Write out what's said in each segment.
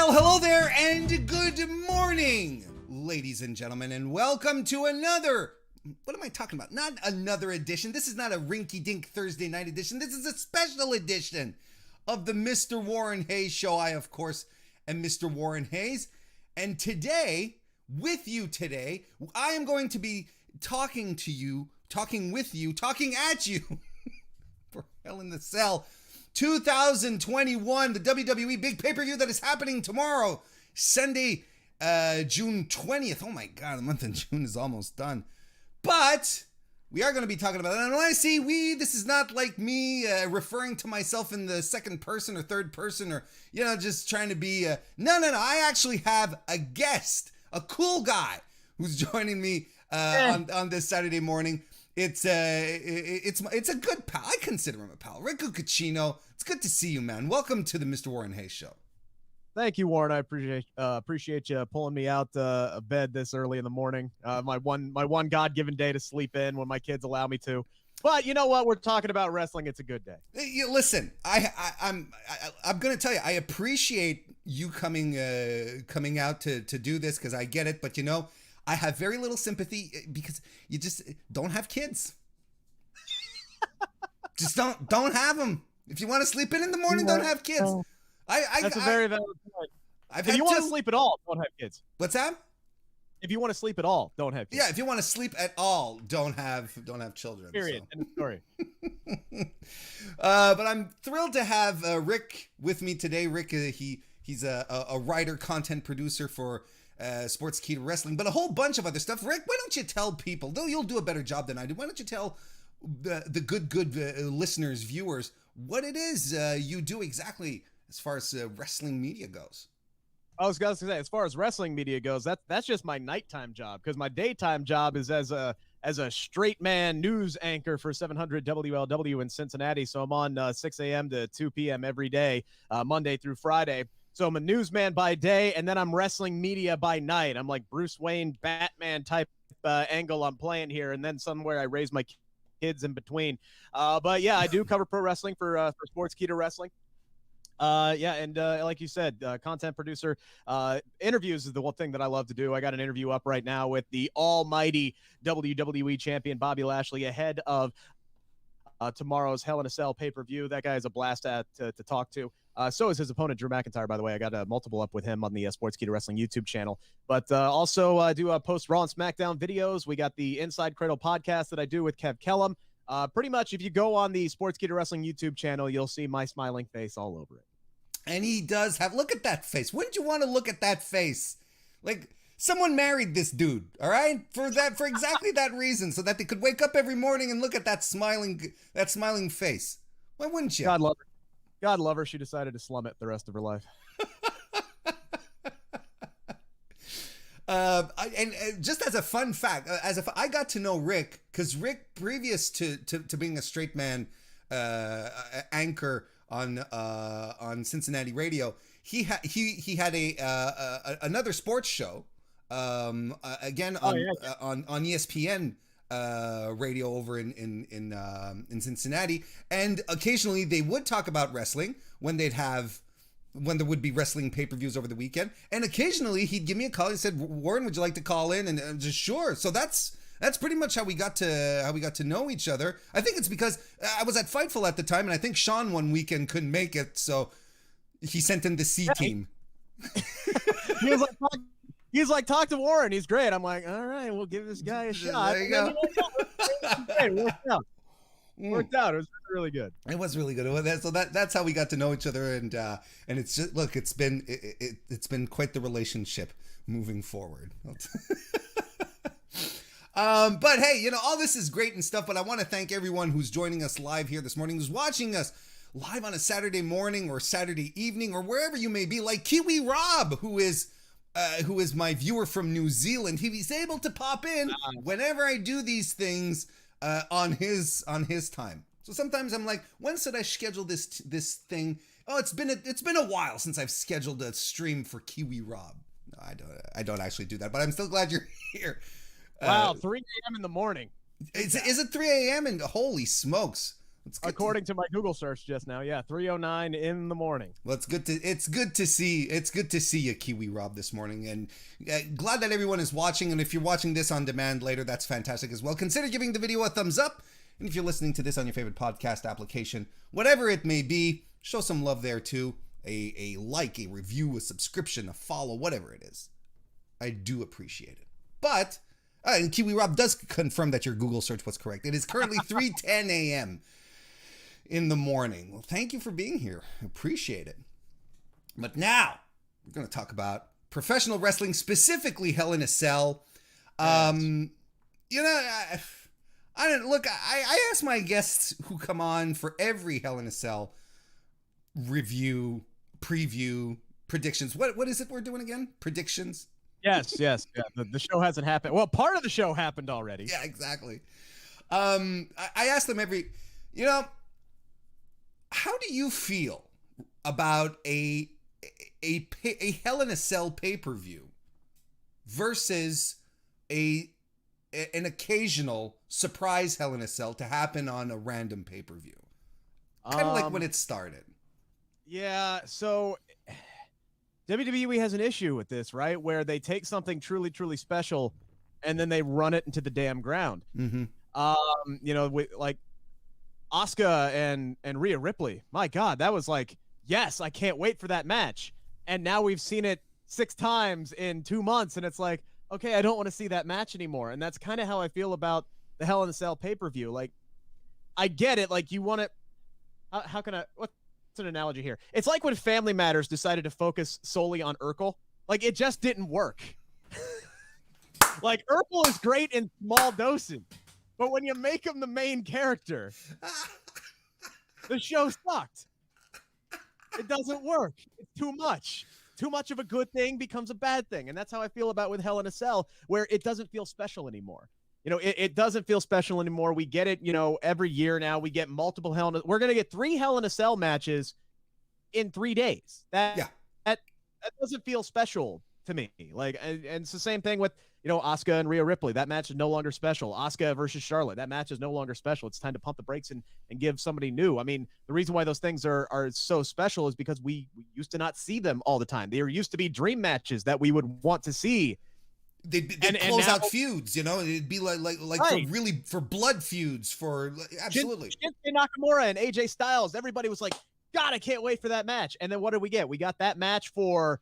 Well, hello there and good morning, ladies and gentlemen, and welcome to another, what am I talking about? Not another edition. This is not a rinky-dink Thursday night edition. This is a special edition of the Mr. Warren Hayes Show. I, of course, am Mr. Warren Hayes. And today, with you today, I am going to be talking to you, talking with you, talking at you, for Hell in the Cell 2021, the WWE big pay-per-view that is happening tomorrow, Sunday, June 20th. Oh my God, the month of June is almost done. But we are going to be talking about it. And when I say we, this is not like me referring to myself in the second person or third person or, you know, just trying to be, no. I actually have a guest, a cool guy who's joining me on this Saturday morning. It's a good pal. I consider him a pal. Rick Ucchino. It's good to see you, man. Welcome to the Mr. Warren Hayes Show. Thank you, Warren. I appreciate you pulling me out of bed this early in the morning. My one God-given day to sleep in when my kids allow me to. But you know what? We're talking about wrestling. It's a good day. Listen, I'm going to tell you, I appreciate you coming out to do this because I get it. But you know, I have very little sympathy because you just don't have kids. Just don't have them. If you want to sleep in the morning, don't have kids. That's a very valid point. If you want to sleep at all, don't have kids. What's that? If you want to sleep at all, don't have kids. Yeah, if you want to sleep at all, don't have children. Period. So. End of story. But I'm thrilled to have Rick with me today. Rick, he's a writer, content producer for Sports Key to Wrestling, but a whole bunch of other stuff. Rick, why don't you tell people, though you'll do a better job than I do, why don't you tell the good listeners, viewers, what it is you do exactly as far as wrestling media goes? I was going to say, as far as wrestling media goes, that's just my nighttime job, because my daytime job is as a straight man news anchor for 700 WLW in Cincinnati. So I'm on 6 a.m. to 2 p.m. every day, Monday through Friday. So I'm a newsman by day, and then I'm wrestling media by night. I'm like Bruce Wayne, Batman type angle I'm playing here, and then somewhere I raise my kids in between. But yeah, I do cover pro wrestling for Sports Key to Wrestling. And like you said, content producer, interviews is the one thing that I love to do. I got an interview up right now with the almighty WWE champion Bobby Lashley ahead of tomorrow's Hell in a Cell pay-per-view. That guy is a blast to talk to. So is his opponent, Drew McIntyre, by the way. I got multiple up with him on the Sports Key to Wrestling YouTube channel. But also do post Raw and SmackDown videos. We got the Inside Cradle podcast that I do with Kev Kellum. Pretty much, if you go on the Sports Key to Wrestling YouTube channel, you'll see my smiling face all over it. And he does have, look at that face. Wouldn't you want to look at that face? Like, someone married this dude, all right? For exactly that reason, so that they could wake up every morning and look at that smiling face. Why wouldn't you? God love her. God love her. She decided to slum it the rest of her life. And just as a fun fact, I got to know Rick, because Rick, previous to being a straight man anchor on Cincinnati radio, he had another sports show again on ESPN radio over in Cincinnati, and occasionally they would talk about wrestling when there would be wrestling pay-per-views over the weekend, and occasionally he'd give me a call. He said, "Warren, would you like to call in?" And I'm just sure. So that's pretty much how we got to know each other. I think it's because I was at Fightful at the time, and I think Sean one weekend couldn't make it, so he sent in the C team. He's like, talk to Warren. He's great. I'm like, all right, we'll give this guy a shot. There you go. It worked out. It was really good. It was really good. So that's how we got to know each other, and it's just, look, it's been quite the relationship moving forward. But hey, you know, all this is great and stuff, but I want to thank everyone who's joining us live here this morning, who's watching us live on a Saturday morning or Saturday evening or wherever you may be, like Kiwi Rob, who is my viewer from New Zealand. He's able to pop in whenever I do these things on his time. So sometimes I'm like, when should I schedule this thing? Oh, it's been a while since I've scheduled a stream for Kiwi Rob. No, I don't actually do that, but I'm still glad you're here. Wow, 3 a.m. in the morning. Is it 3 a.m.? And holy smokes. According to my Google search just now, 3:09 in the morning. Well, it's good to see you, Kiwi Rob, this morning, and glad that everyone is watching. And if you're watching this on demand later, that's fantastic as well. Consider giving the video a thumbs up, and if you're listening to this on your favorite podcast application, whatever it may be, show some love there too. A like, a review, a subscription, a follow, whatever it is. I do appreciate it. But and Kiwi Rob does confirm that your Google search was correct. It is currently 3:10 a.m. in the morning. Well, thank you for being here. Appreciate it. But now we're going to talk about professional wrestling, specifically Hell in a Cell. I ask my guests who come on for every Hell in a Cell review, preview, predictions. What is it we're doing again? Predictions? Yes. Yeah, the show hasn't happened. Well, part of the show happened already. Yeah, exactly. I ask them every, how do you feel about a Hell in a Cell pay-per-view versus an occasional surprise Hell in a Cell to happen on a random pay-per-view? Kind of like when it started. Yeah, so WWE has an issue with this, right? Where they take something truly, truly special and then they run it into the damn ground. Mm-hmm. Like Asuka and Rhea Ripley. My God, that was like, yes, I can't wait for that match. And now we've seen it 6 times in 2 months, and it's like, okay, I don't want to see that match anymore. And that's kind of how I feel about the Hell in a Cell pay-per-view. Like, I get it. Like, you want to, how can I, what's an analogy here? It's like when Family Matters decided to focus solely on Urkel. Like, it just didn't work. Like, Urkel is great in small doses, but when you make him the main character, the show sucked. It doesn't work. It's too much. Too much of a good thing becomes a bad thing. And that's how I feel about with Hell in a Cell, where it doesn't feel special anymore. It doesn't feel special anymore. We get it, every year now. We get multiple we're going to get 3 Hell in a Cell matches in 3 days. That doesn't feel special to me. Like, and it's the same thing with, Asuka and Rhea Ripley. That match is no longer special. Asuka versus Charlotte. That match is no longer special. It's time to pump the brakes and give somebody new. I mean, the reason why those things are so special is because we used to not see them all the time. There used to be dream matches that we would want to see. They'd close out feuds, it'd be like right. for blood feuds, for absolutely. Shinsuke Nakamura and AJ Styles, everybody was like, God, I can't wait for that match. And then what did we get? We got that match for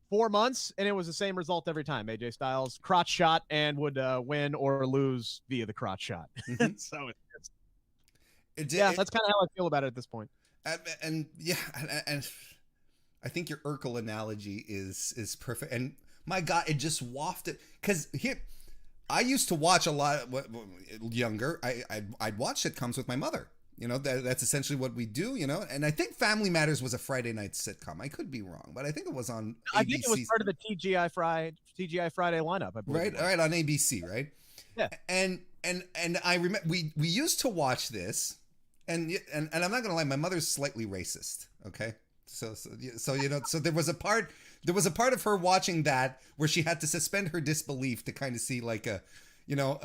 4 months, and it was the same result every time. AJ Styles crotch shot and would win or lose via the crotch shot. Mm-hmm. So that's kind of how I feel about it at this point. And I think your Urkel analogy is perfect. And my God, it just wafted, because here I used to watch a lot younger. I'd watch sitcoms with my mother. That's essentially what we do, and I think Family Matters was a Friday night sitcom. I could be wrong, but I think it was on ABC. I think it was part of the TGI Friday lineup, I believe. Right, on ABC, right? Yeah. And I remember we used to watch this, and I'm not gonna lie, my mother's slightly racist, okay? So there was a part of her watching that where she had to suspend her disbelief to kind of see like a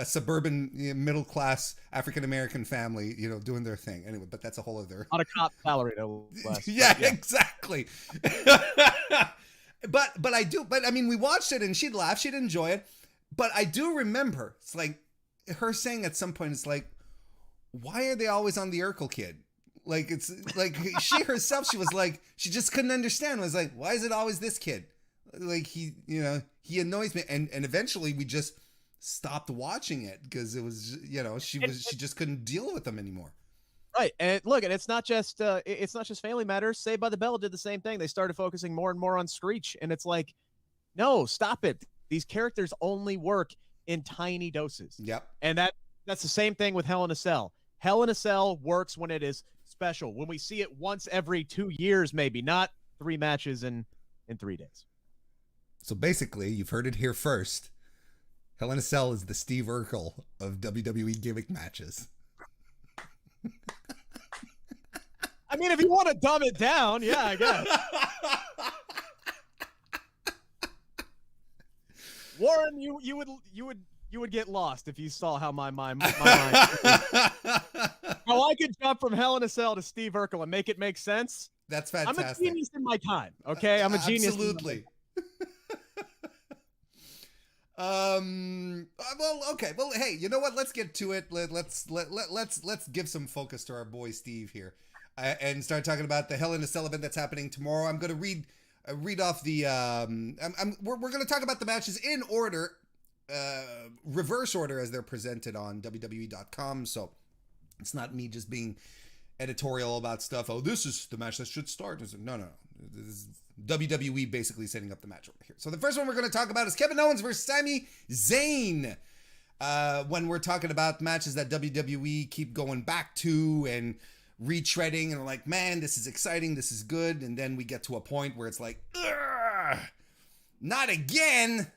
suburban middle class African American family, doing their thing. Anyway, but that's a whole other on a cop salary, no less. Yeah, exactly. But I mean, we watched it and she'd laugh, she'd enjoy it. But I do remember it's like her saying at some point, it's like, why are they always on the Urkel kid? Like, it's like she herself, she was like, she just couldn't understand. It was like, why is it always this kid? Like, he annoys me. And eventually we just stopped watching it because it was, she just couldn't deal with them anymore. Right. And look, and it's not just Family Matters. Saved by the Bell did the same thing. They started focusing more and more on Screech. And it's like, no, stop it. These characters only work in tiny doses. Yep. And that's the same thing with Hell in a Cell. Hell in a Cell works when it is special, when we see it once every 2 years, maybe, not 3 matches in 3 days. So basically, you've heard it here first. Hell in a Cell is the Steve Urkel of WWE gimmick matches. I mean, if you want to dumb it down, yeah, I guess. Warren, you would get lost if you saw how my mind. How I could jump from Hell in a Cell to Steve Urkel and make it make sense. That's fantastic. I'm a genius in my time. Okay, I'm a genius. Absolutely. Well, okay. Well, hey, you know what? Let's get to it. Let's give some focus to our boy Steve here, and start talking about the Hell in a Cell event that's happening tomorrow. I'm going to read off the. We're going to talk about the matches in order, reverse order as they're presented on WWE.com. So it's not me just being editorial about stuff. Oh, this is the match that should start. No. This is WWE basically setting up the match over here. So the first one we're going to talk about is Kevin Owens versus Sami Zayn. When we're talking about matches that WWE keep going back to and retreading, and we're like, man, this is exciting, this is good, and then we get to a point where it's like, not again.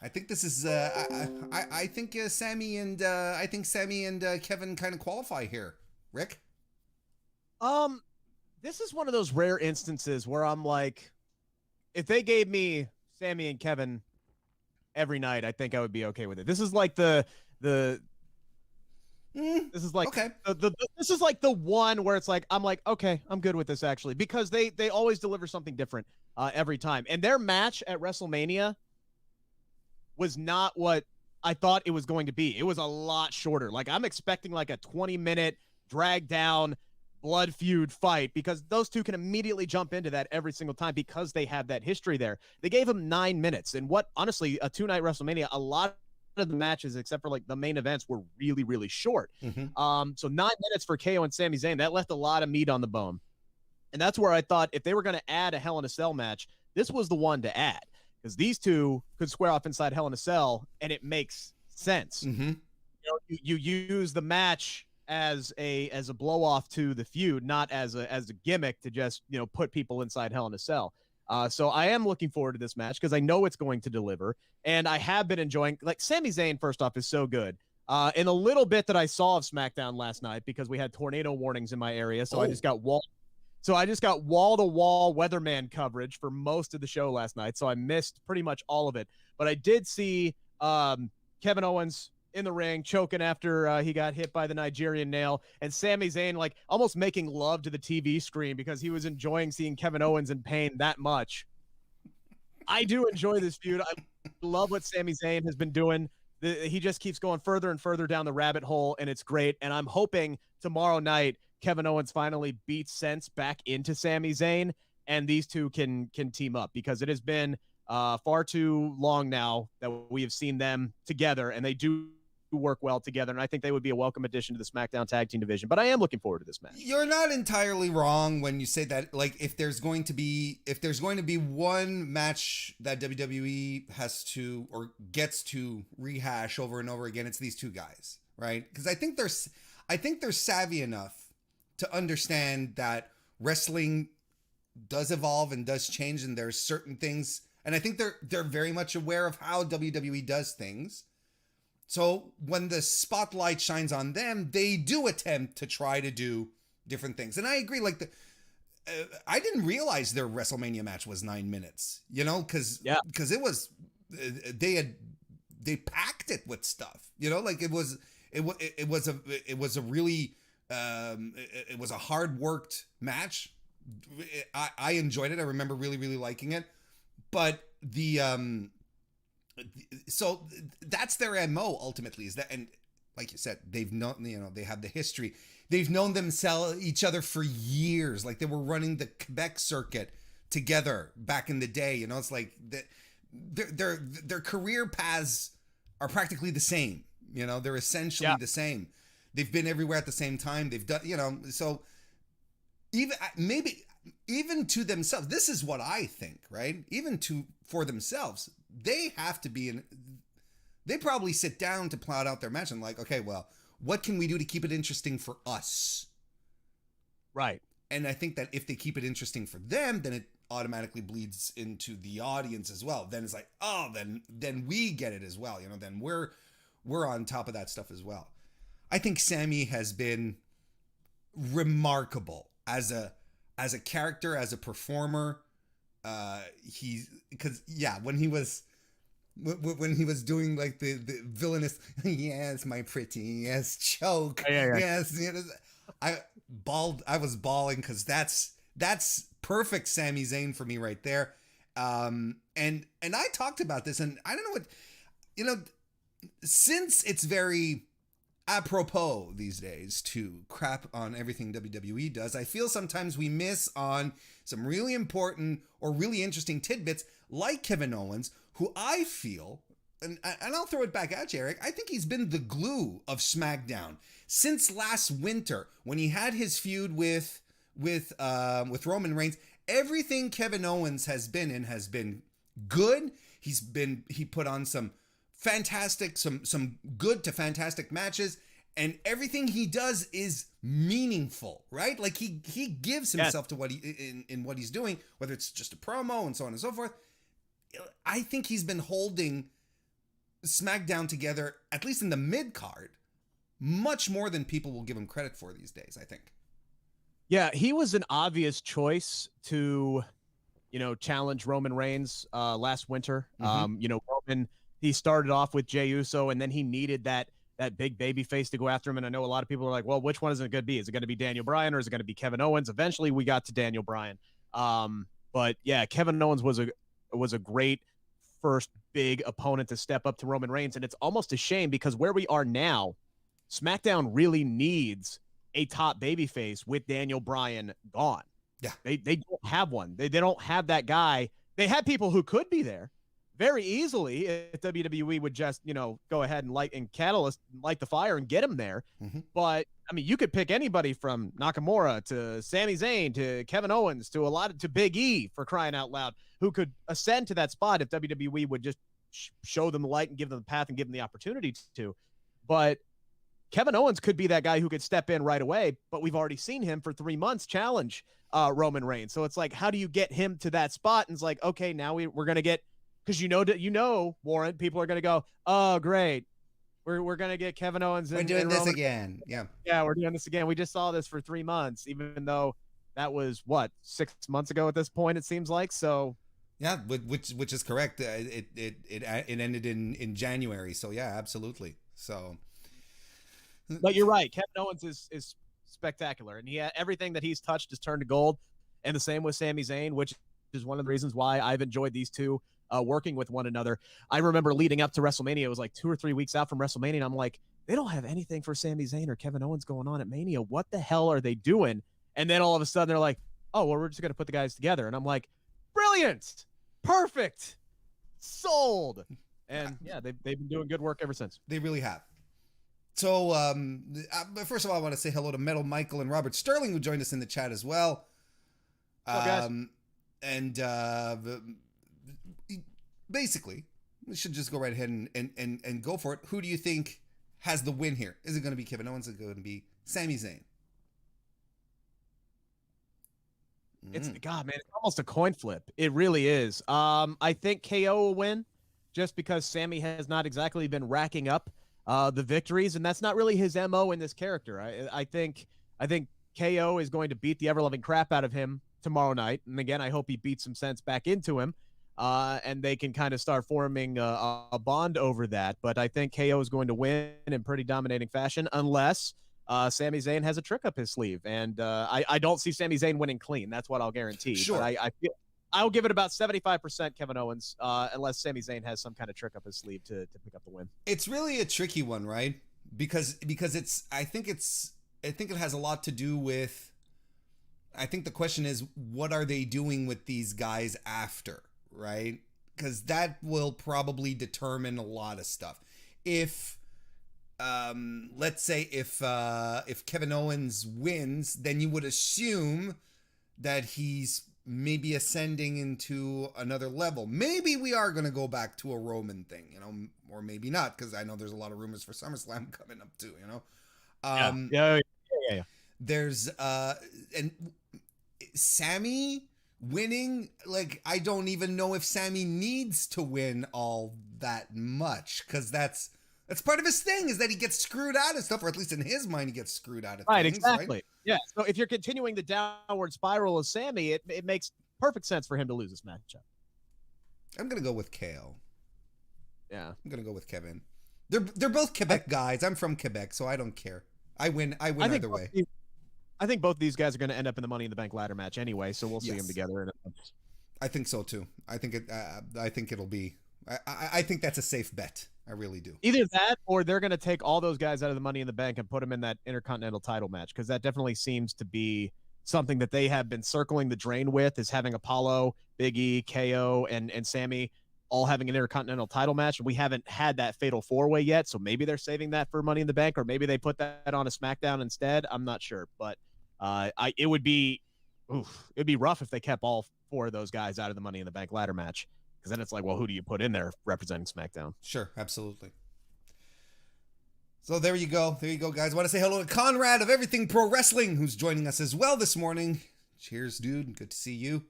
I think this is. I think Sami and Kevin kind of qualify here. Rick. This is one of those rare instances where I'm like, if they gave me Sami and Kevin every night, I think I would be okay with it. This is like this is like okay. This is like the one where it's like, I'm like, okay, I'm good with this actually, because they always deliver something different every time. And their match at WrestleMania was not what I thought it was going to be. It was a lot shorter. Like, I'm expecting like a 20-minute drag down blood feud fight, because those two can immediately jump into that every single time because they have that history there. They gave him 9 minutes, and what, honestly, a 2-night WrestleMania, a lot of the matches, except for like the main events, were really, really short. So 9 minutes for KO and Sami Zayn, that left a lot of meat on the bone. And that's where I thought if they were going to add a Hell in a Cell match, this was the one to add, because these two could square off inside Hell in a Cell, and it makes sense. You use the match as a blow off to the feud, not as a gimmick to just, put people inside Hell in a Cell. So I am looking forward to this match because I know it's going to deliver, and I have been enjoying, like, Sami Zayn, first off, is so good. In a little bit that I saw of SmackDown last night, because we had tornado warnings in my area, so I just got wall-to-wall weatherman coverage for most of the show last night, so I missed pretty much all of it. But I did see Kevin Owens in the ring choking after he got hit by the Nigerian nail, and Sami Zayn like almost making love to the TV screen because he was enjoying seeing Kevin Owens in pain that much. I do enjoy this feud. I love what Sami Zayn has been doing. He just keeps going further and further down the rabbit hole, and it's great. And I'm hoping tomorrow night Kevin Owens finally beats sense back into Sami Zayn, and these two can team up, because it has been far too long now that we have seen them together, and they do work well together, and I think they would be a welcome addition to the SmackDown Tag Team division. But I am looking forward to this match. You're not entirely wrong when you say that. Like, if there's going to be one match that WWE has to or gets to rehash over and over again, it's these two guys, right? Because I think they're savvy enough to understand that wrestling does evolve and does change, and there's certain things, and I think they're very much aware of how WWE does things. So when the spotlight shines on them, they do attempt to try to do different things. And I agree, like, I didn't realize their WrestleMania match was 9 minutes, because it was, they packed it with stuff, like it was a really, it was a hard worked match. I enjoyed it. I remember really, really liking it, but so that's their MO ultimately, is that, and like you said, they've known, they have the history. They've known each other for years. Like, they were running the Quebec circuit together back in the day. It's like their career paths are practically the same. They're essentially the same. They've been everywhere at the same time. They've done, so even to themselves, this is what I think, right? For themselves, they have to be they probably sit down to plot out their match and like, okay, well, what can we do to keep it interesting for us? Right. And I think that if they keep it interesting for them, then it automatically bleeds into the audience as well. Then it's like, oh, then we get it as well. Then we're on top of that stuff as well. I think Sami has been remarkable as a when he was doing like the villainous, yes, my pretty, yes, choke, yes, I was bawling because that's perfect Sami Zayn for me right there. And I talked about this, and I don't know what, since it's very apropos these days to crap on everything WWE does, I feel sometimes we miss on some really important or really interesting tidbits like Kevin Owens, who I feel, and I'll throw it back at you, Eric, I think he's been the glue of SmackDown since last winter when he had his feud with Roman Reigns. Everything Kevin Owens has been in has been good. He put on some fantastic, some good to fantastic matches, and everything he does is meaningful, right? Like he gives himself to what in what he's doing, whether it's just a promo and so on and so forth. I think he's been holding SmackDown together, at least in the mid card, much more than people will give him credit for these days, I think. Yeah, he was an obvious choice to, challenge Roman Reigns last winter. Roman, he started off with Jey Uso, and then he needed that big baby face to go after him. And I know a lot of people are like, well, which one is it going to be? Is it going to be Daniel Bryan or is it going to be Kevin Owens? Eventually we got to Daniel Bryan. But yeah, Kevin Owens was a great first big opponent to step up to Roman Reigns. And it's almost a shame because where we are now, SmackDown really needs a top babyface with Daniel Bryan gone. Yeah. They don't have one. They don't have that guy. They had people who could be there very easily if WWE would just, go ahead and light the fire and get him there. Mm-hmm. But I mean, you could pick anybody from Nakamura to Sami Zayn to Kevin Owens to Big E, for crying out loud, who could ascend to that spot if WWE would just show them the light and give them the path and give them the opportunity to. But Kevin Owens could be that guy who could step in right away, but we've already seen him for 3 months challenge Roman Reigns. So it's like, how do you get him to that spot? And it's like, okay, now we're going to get, because Warren, people are going to go, oh, great. We're going to get Kevin Owens. We're doing this again. Yeah. Yeah, we're doing this again. We just saw this for 3 months, even though that was 6 months ago at this point, it seems like. So yeah, which is correct. It ended in January. So yeah, absolutely. So, but you're right. Kevin Owens is spectacular, and everything that he's touched has turned to gold. And the same with Sami Zayn, which is one of the reasons why I've enjoyed these two working with one another. I remember leading up to WrestleMania, it was like 2 or 3 weeks out from WrestleMania, and I'm like, they don't have anything for Sami Zayn or Kevin Owens going on at Mania. What the hell are they doing? And then all of a sudden they're like, oh, well, we're just going to put the guys together. And I'm like, brilliant, perfect, sold. And yeah, they've been doing good work ever since. They really have. So first of all, I want to say hello to Metal Michael and Robert Sterling, who joined us in the chat as well. Basically, we should just go right ahead and go for it. Who do you think has the win here? Is it going to be Kevin Owens? Is it going to be Sami Zayn? It's almost a coin flip. It really is. I think KO will win just because Sami has not exactly been racking up the victories, and that's not really his MO in this character. I think KO is going to beat the ever-loving crap out of him tomorrow night. And again, I hope he beats some sense back into him. And they can kind of start forming a bond over that. But I think KO is going to win in pretty dominating fashion unless Sami Zayn has a trick up his sleeve. And I don't see Sami Zayn winning clean. That's what I'll guarantee. Sure. But I'll give it about 75% Kevin Owens unless Sami Zayn has some kind of trick up his sleeve to pick up the win. It's really a tricky one, right? Because I think it has a lot to do with, I think the question is, what are they doing with these guys after? Right? Because that will probably determine a lot of stuff. If let's say if Kevin Owens wins, then you would assume that he's maybe ascending into another level. Maybe we are going to go back to a Roman thing, or maybe not, because I know there's a lot of rumors for SummerSlam coming up too, Yeah. There's and Sami winning, like, I don't even know if Sami needs to win all that much, because that's part of his thing, is that he gets screwed out of stuff, or at least in his mind he gets screwed out of things. Exactly. Right? Yeah. So if you're continuing the downward spiral of Sami, it makes perfect sense for him to lose this matchup. I'm gonna go with KO. Yeah. I'm going to go with Kevin. They're both Quebec guys. I'm from Quebec, so I don't care. I win either way. I think both these guys are going to end up in the Money in the Bank ladder match anyway, so we'll see them together. I think so too. I think it'll be. I think that's a safe bet. I really do. Either that, or they're going to take all those guys out of the Money in the Bank and put them in that Intercontinental title match, because that definitely seems to be something that they have been circling the drain with, is having Apollo, Big E, KO, and Sami all having an Intercontinental title match. We haven't had that Fatal 4-Way yet, so maybe they're saving that for Money in the Bank, or maybe they put that on a SmackDown instead. I'm not sure, but it would be rough if they kept all 4 of those guys out of the Money in the Bank ladder match, because then it's like, well, who do you put in there representing SmackDown? Sure, absolutely. So there you go, guys. I want to say hello to Conrad of Everything Pro Wrestling, who's joining us as well this morning. Cheers, dude. Good to see you.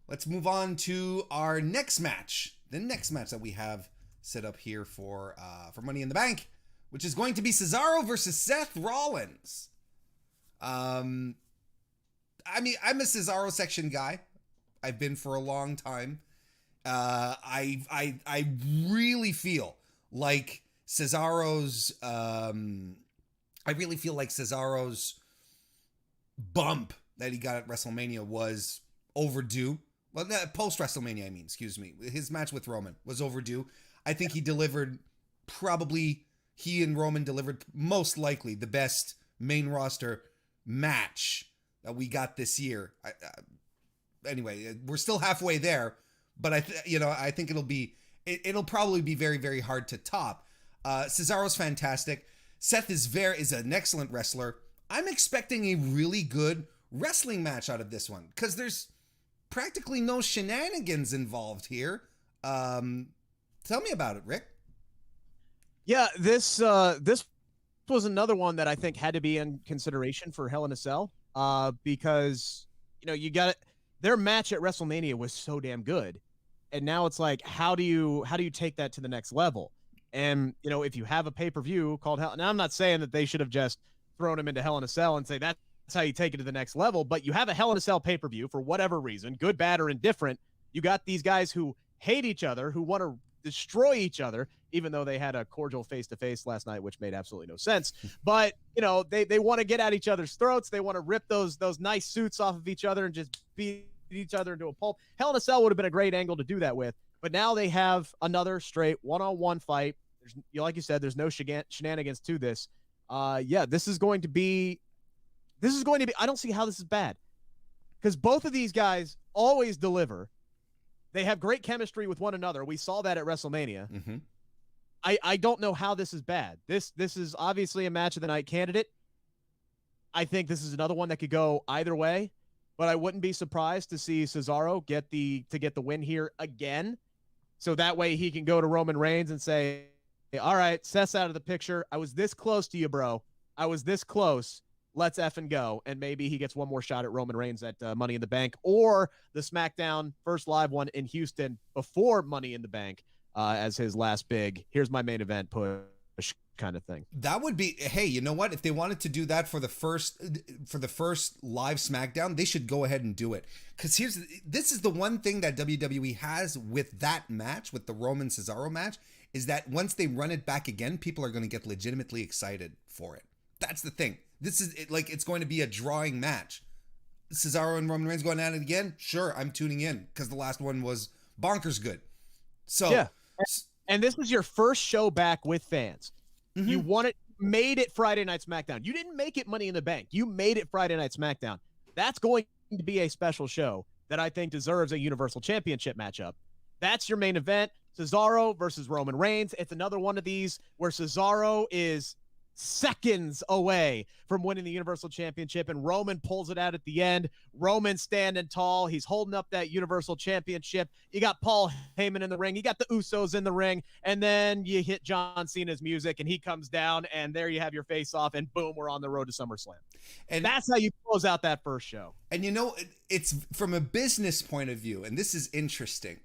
Let's move on to our next match. The next match that we have set up here for Money in the Bank, which is going to be Cesaro versus Seth Rollins. I mean, I'm a Cesaro section guy. I've been for a long time. I really feel like Cesaro's bump that he got at WrestleMania was overdue. Well, post WrestleMania, I mean, excuse me. His match with Roman was overdue. I think he and Roman delivered most likely the best main roster match that we got this year. Anyway, we're still halfway there, but I think it'll probably be very, very hard to top. Cesaro's fantastic. Seth is an excellent wrestler. I'm expecting a really good wrestling match out of this one, because there's practically no shenanigans involved here. Tell me about it, Rick. Yeah, this was another one that I think had to be in consideration for Hell in a Cell, because you got it. Their match at WrestleMania was so damn good, and now it's like, how do you take that to the next level? And if you have a pay-per-view called Hell, now I'm not saying that they should have just thrown him into Hell in a Cell and say that's how you take it to the next level, but you have a Hell in a Cell pay-per-view for whatever reason, good, bad, or indifferent. You got these guys who hate each other, who want to destroy each other, even though they had a cordial face-to-face last night, which made absolutely no sense. But they want to get at each other's throats. They want to rip those nice suits off of each other and just beat each other into a pulp. Hell in a Cell would have been a great angle to do that with, but now they have another straight one-on-one fight. There's, like you said, there's no shenanigans to this. This is going to be. I don't see how this is bad, because both of these guys always deliver. They have great chemistry with one another. We saw that at WrestleMania. Mm-hmm. I don't know how this is bad. This is obviously a match of the night candidate. I think this is another one that could go either way, but I wouldn't be surprised to see Cesaro get the win here again, so that way he can go to Roman Reigns and say, hey, all right, Seth's out of the picture. I was this close to you, bro. I was this close. Let's effing go. And maybe he gets one more shot at Roman Reigns at Money in the Bank, or the SmackDown first live one in Houston before Money in the Bank as his last big, here's my main event push kind of thing. That would be, hey, you know what? If they wanted to do that for the first live SmackDown, they should go ahead and do it. Because this is the one thing that WWE has with that match, with the Roman Cesaro match, is that once they run it back again, people are going to get legitimately excited for it. That's the thing. This is it's going to be a drawing match. Cesaro and Roman Reigns going at it again? Sure, I'm tuning in, because the last one was bonkers good. So yeah, and this was your first show back with fans. Mm-hmm. You made it Friday Night SmackDown. You didn't make it Money in the Bank. You made it Friday Night SmackDown. That's going to be a special show that I think deserves a Universal Championship matchup. That's your main event. Cesaro versus Roman Reigns. It's another one of these where Cesaro is seconds away from winning the Universal Championship, and Roman pulls it out at the end. Roman standing tall. He's holding up that Universal Championship. You got Paul Heyman in the ring. You got the Usos in the ring, and then you hit John Cena's music, and he comes down, and there you have your face-off, and boom, we're on the road to SummerSlam. And that's how you close out that first show. And it's from a business point of view, and this is interesting.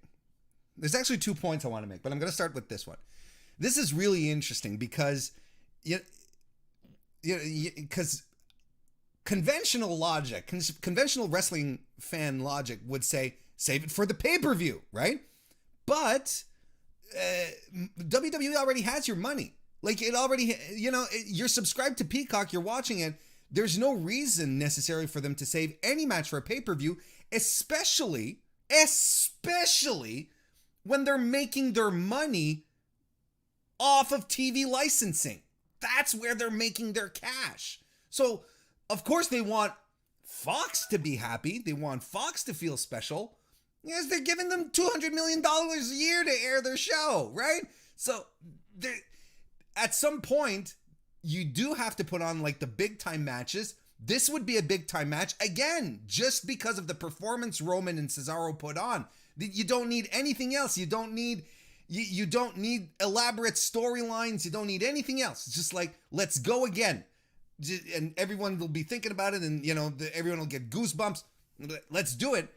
There's actually 2 points I want to make, but I'm going to start with this one. This is really interesting because because conventional logic, conventional wrestling fan logic would say, save it for the pay-per-view, right? But WWE already has your money. Like, it already, you're subscribed to Peacock, you're watching it. There's no reason necessary for them to save any match for a pay-per-view, especially when they're making their money off of TV licensing. That's where they're making their cash. So, of course, they want Fox to be happy. They want Fox to feel special. Yes, they're giving them $200 million a year to air their show, right? So, at some point, you do have to put on, like, the big-time matches. This would be a big-time match, again, just because of the performance Roman and Cesaro put on. You don't need anything else. You don't need elaborate storylines. You don't need anything else. It's just like, let's go again. And everyone will be thinking about it, and, everyone will get goosebumps. Let's do it.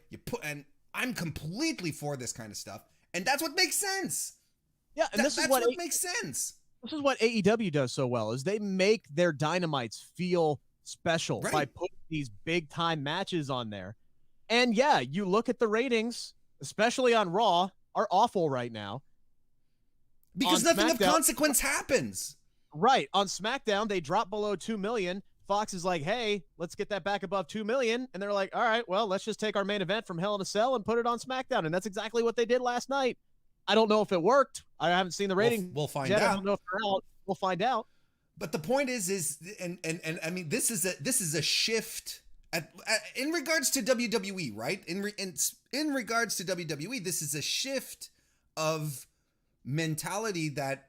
And I'm completely for this kind of stuff. And that's what makes sense. Yeah, and that's what makes sense. This is what AEW does so well, is they make their Dynamites feel special by putting these big time matches on there. And yeah, you look at the ratings, especially on Raw, are awful right now. Because nothing of consequence happens. Right. On SmackDown, they drop below 2 million. Fox is like, hey, let's get that back above 2 million. And they're like, all right, well, let's just take our main event from Hell in a Cell and put it on SmackDown. And that's exactly what they did last night. I don't know if it worked. I haven't seen the rating. We'll find yet. out. I don't know if they're out. We'll find out. But the point is and I mean, this is a shift in regards to WWE, right? In regards to WWE, this is a shift of mentality that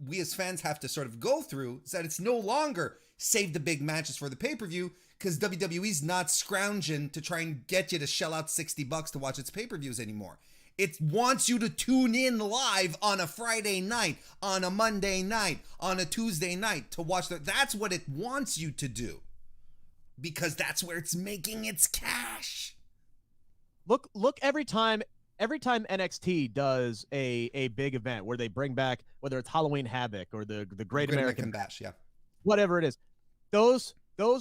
we as fans have to sort of go through, is that it's no longer save the big matches for the pay-per-view, because WWE's not scrounging to try and get you to shell out $60 to watch its pay-per-views anymore. It wants you to tune in live on a Friday night, on a Monday night, on a Tuesday night to watch that's what it wants you to do, because that's where it's making its cash. Look every time NXT does a big event where they bring back, whether it's Halloween Havoc or the Great American Bash, yeah, whatever it is, those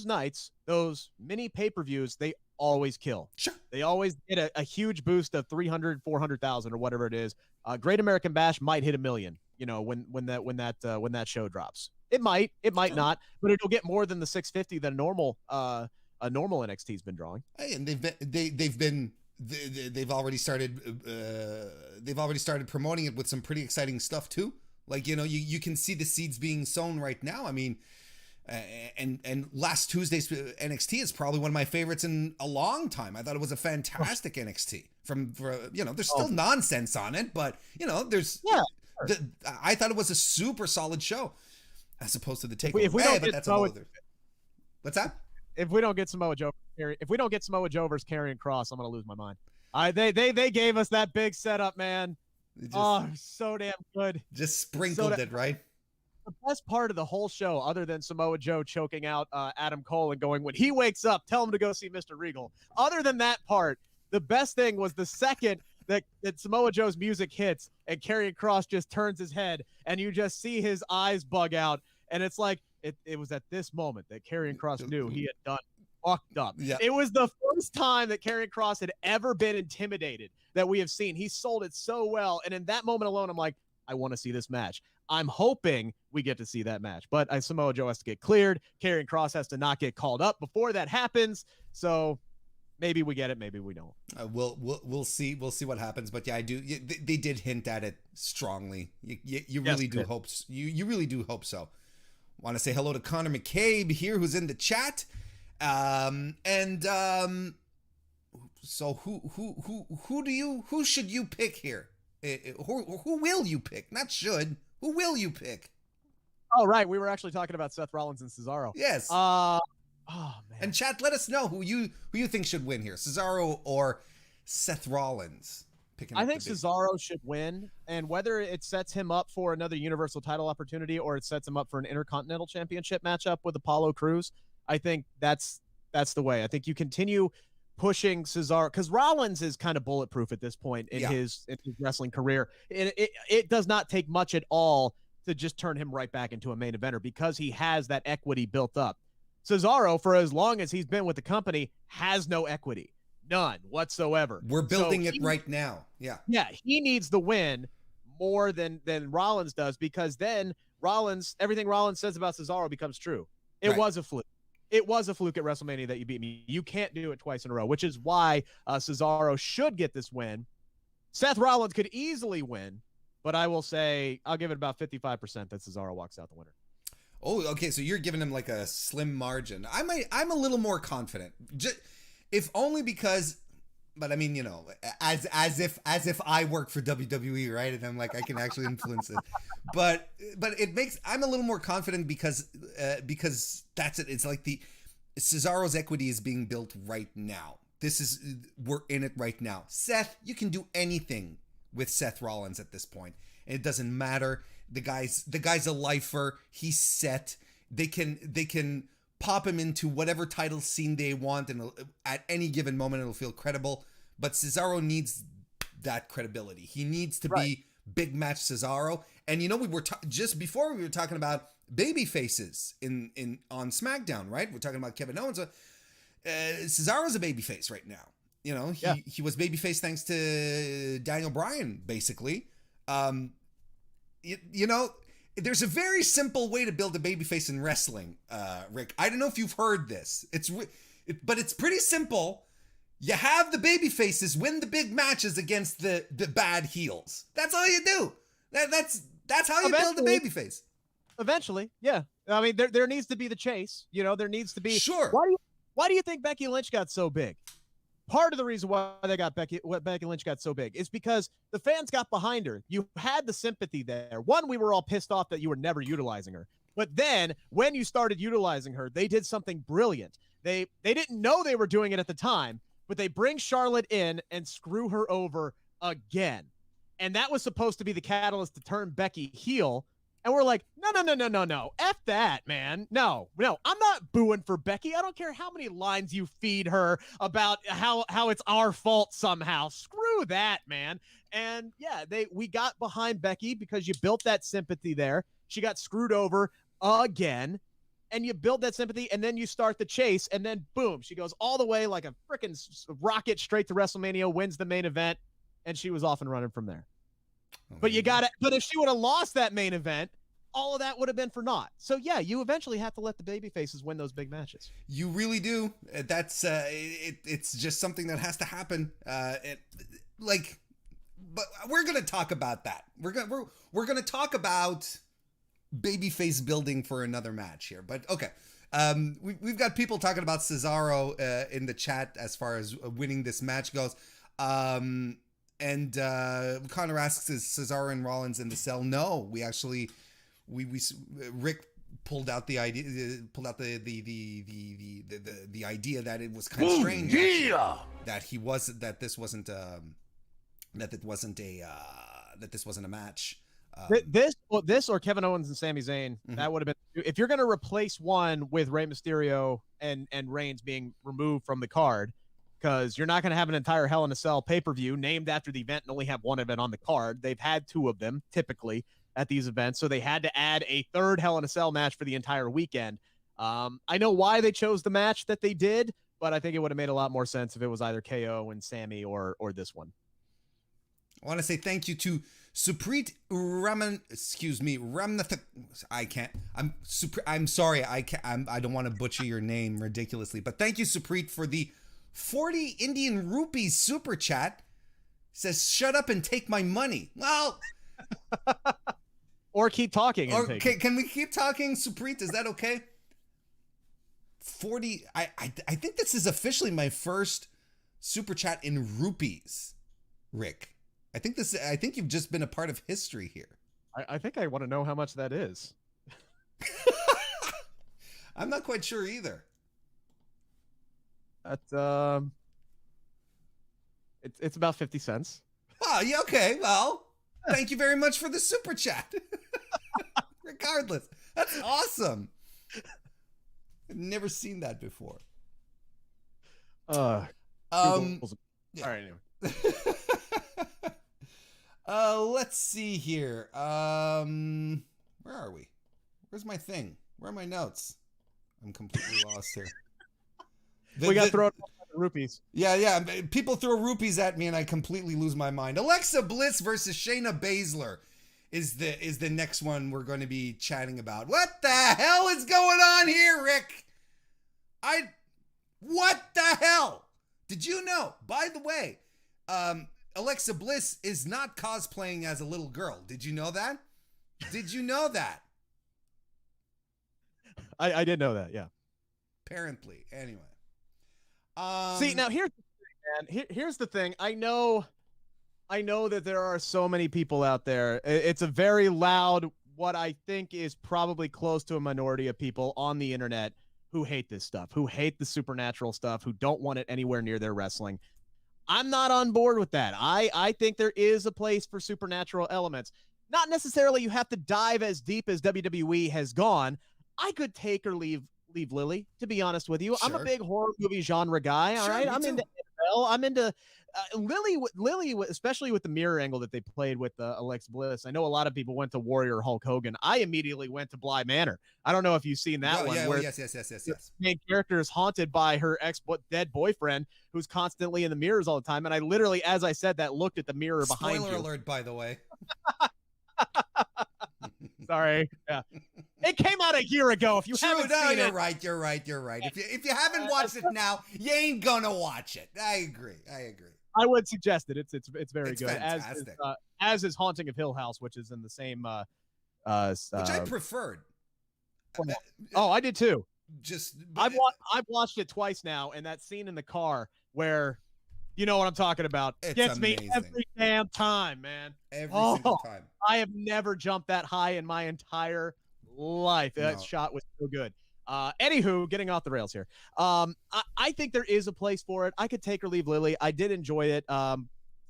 nights, those mini pay-per-views, they always kill. Sure. They always get a huge boost of 300, 400,000 or whatever it is. Great American Bash might hit 1 million, when that show drops. It might not, but it'll get more than the 650 that a normal NXT's been drawing. Hey, and they've already started promoting it with some pretty exciting stuff too. Like, you can see the seeds being sown right now. I mean, and last Tuesday's NXT is probably one of my favorites in a long time. I thought it was a fantastic NXT. There's still nonsense on it, but I thought it was a super solid show, as opposed to the takeover. If we don't get what's that? If we don't get Samoa Joe versus Karrion Kross, I'm gonna lose my mind. They gave us that big setup, man. So damn good. Just sprinkled it, right? The best part of the whole show, other than Samoa Joe choking out Adam Cole and going, when he wakes up, tell him to go see Mr. Regal. Other than that part, the best thing was the second that Samoa Joe's music hits and Karrion Kross just turns his head and you just see his eyes bug out. And it's like, it was at this moment that Karrion Kross knew he had done fucked up. Yeah. It was the first time that Karrion Kross had ever been intimidated that we have seen. He sold it so well. And in that moment alone, I'm like, I want to see this match. I'm hoping we get to see that match, but Samoa Joe has to get cleared. Karrion Kross has to not get called up before that happens. So maybe we get it, maybe we don't. We'll see. We'll see what happens. But yeah, I do. They did hint at it strongly. You really do hope. You really do hope so. Want to say hello to Connor McCabe here, who's in the chat. So who should you pick here? Who will you pick? Not should. Who will you pick? Oh, right. We were actually talking about Seth Rollins and Cesaro. Yes. Oh man. And chat, let us know who you think should win here, Cesaro or Seth Rollins. I think Cesaro should win, and whether it sets him up for another Universal title opportunity or it sets him up for an Intercontinental Championship matchup with Apollo Crews, I think that's the way. I think you continue pushing Cesaro, because Rollins is kind of bulletproof at this point in his wrestling career. It does not take much at all to just turn him right back into a main eventer, because he has that equity built up. Cesaro, for as long as he's been with the company, has no equity. None whatsoever. We're building it right now. Yeah. Yeah, he needs the win more than Rollins does, because then everything Rollins says about Cesaro becomes true. It was a fluke. It was a fluke at WrestleMania that you beat me. You can't do it twice in a row, which is why Cesaro should get this win. Seth Rollins could easily win, but I will say I'll give it about 55% that Cesaro walks out the winner. Oh, okay. So you're giving him like a slim margin. I'm a little more confident, if only because. But I mean, you know, as if I work for WWE, right? And I'm like, I can actually influence it. But I'm a little more confident because that's it. It's like Cesaro's equity is being built right now. We're in it right now. Seth, you can do anything with Seth Rollins at this point. And it doesn't matter. The guy's a lifer. He's set. They can pop him into whatever title scene they want, and at any given moment it'll feel credible. But Cesaro needs that credibility. He needs to be big match Cesaro. And you know, we were just before we were talking about baby faces on SmackDown, right? We're talking about Kevin Owens. Cesaro's a baby face right now. You know, he was babyface thanks to Daniel Bryan, basically. You know, there's a very simple way to build a babyface in wrestling, Rick. I don't know if you've heard this. But it's pretty simple. You have the babyfaces win the big matches against the bad heels. That's all you do. That's how you build a babyface. Eventually, yeah. I mean, there needs to be the chase. You know, there needs to be. Sure. Why do you think Becky Lynch got so big? Part of the reason why Becky Lynch got so big is because the fans got behind her. You had the sympathy there. One, we were all pissed off that you were never utilizing her. But then when you started utilizing her, they did something brilliant. They didn't know they were doing it at the time, but they bring Charlotte in and screw her over again. And that was supposed to be the catalyst to turn Becky heel. And we're like, no. F that, man. No, I'm not booing for Becky. I don't care how many lines you feed her about how it's our fault somehow. Screw that, man. And yeah, we got behind Becky because you built that sympathy there. She got screwed over again. And you build that sympathy, and then you start the chase, and then boom, she goes all the way like a freaking rocket straight to WrestleMania, wins the main event, and she was off and running from there. But if she would have lost that main event, all of that would have been for naught. So yeah, you eventually have to let the baby faces win those big matches. You really do. That's it's just something that has to happen. But we're gonna talk about that. We're gonna talk about babyface building for another match here. But okay, we've got people talking about Cesaro in the chat as far as winning this match goes. And Connor asks, is Cesaro and Rollins in the cell? No, we actually, Rick pulled out the idea, the idea that it was kind of strange that this wasn't a match. This or Kevin Owens and Sami Zayn, that would have been, if you're going to replace one with Rey Mysterio and Reigns being removed from the card, because you're not going to have an entire Hell in a Cell pay-per-view named after the event and only have one event on the card. They've had two of them typically at these events, so they had to add a third Hell in a Cell match for the entire weekend. I know why they chose the match that they did, but I think it would have made a lot more sense if it was either KO and Sami or this one. I want to say thank you to Suprit Ramnath. I'm sorry. I don't want to butcher your name ridiculously, but thank you, Suprit, for the 40 Indian rupees super chat. Says, shut up and take my money. Well, or keep talking. Can we keep talking, Suprit? Is that okay? 40. I think this is officially my first super chat in rupees, Rick. I think you've just been a part of history here. I think I want to know how much that is. I'm not quite sure either. That's it's about 50 cents. Oh, yeah, okay. Well, thank you very much for the super chat. Regardless, that's awesome. I've never seen that before. Yeah. All right, anyway. Let's see here. Where are we? Where's my thing? Where are my notes? I'm completely lost here. We got thrown rupees. Yeah. People throw rupees at me and I completely lose my mind. Alexa Bliss versus Shayna Baszler is the next one we're going to be chatting about. What the hell is going on here, Rick? What the hell? Did you know? By the way, Alexa Bliss is not cosplaying as a little girl. Did you know that? Did you know that? I did know that, yeah. Apparently. Anyway. See, now here's the thing, man. Here's the thing. I know that there are so many people out there. It's a very loud, what I think is probably close to a minority of people on the internet who hate this stuff, who hate the supernatural stuff, who don't want it anywhere near their wrestling. I'm not on board with that. I think there is a place for supernatural elements. Not necessarily you have to dive as deep as WWE has gone. I could take or leave Lily, to be honest with you. Sure. I'm a big horror movie genre guy, all right? I'm into Annabelle. I'm into Lily, especially with the mirror angle that they played with Alexa Bliss. I know a lot of people went to Warrior Hulk Hogan. I immediately went to Bly Manor. I don't know if you've seen that one. Yeah, where yes. The main character is haunted by her dead boyfriend, who's constantly in the mirrors all the time. And I literally, as I said that, looked at the mirror behind you. Spoiler alert, by the way. Sorry. Yeah. It came out a year ago. If you haven't seen you're it. Right. If you haven't watched it now, you ain't gonna watch it. I agree. I would suggest it. It's very good. Fantastic. As is Haunting of Hill House, which is in the same which I preferred. Oh, I did too. I've watched it twice now, and that scene in the car where, you know what I'm talking about, gets amazing. me every damn time, man. Every single time. I have never jumped that high in my entire life. No. That shot was so good. Anywho, getting off the rails here. I think there is a place for it. I could take or leave Lily. I did enjoy it.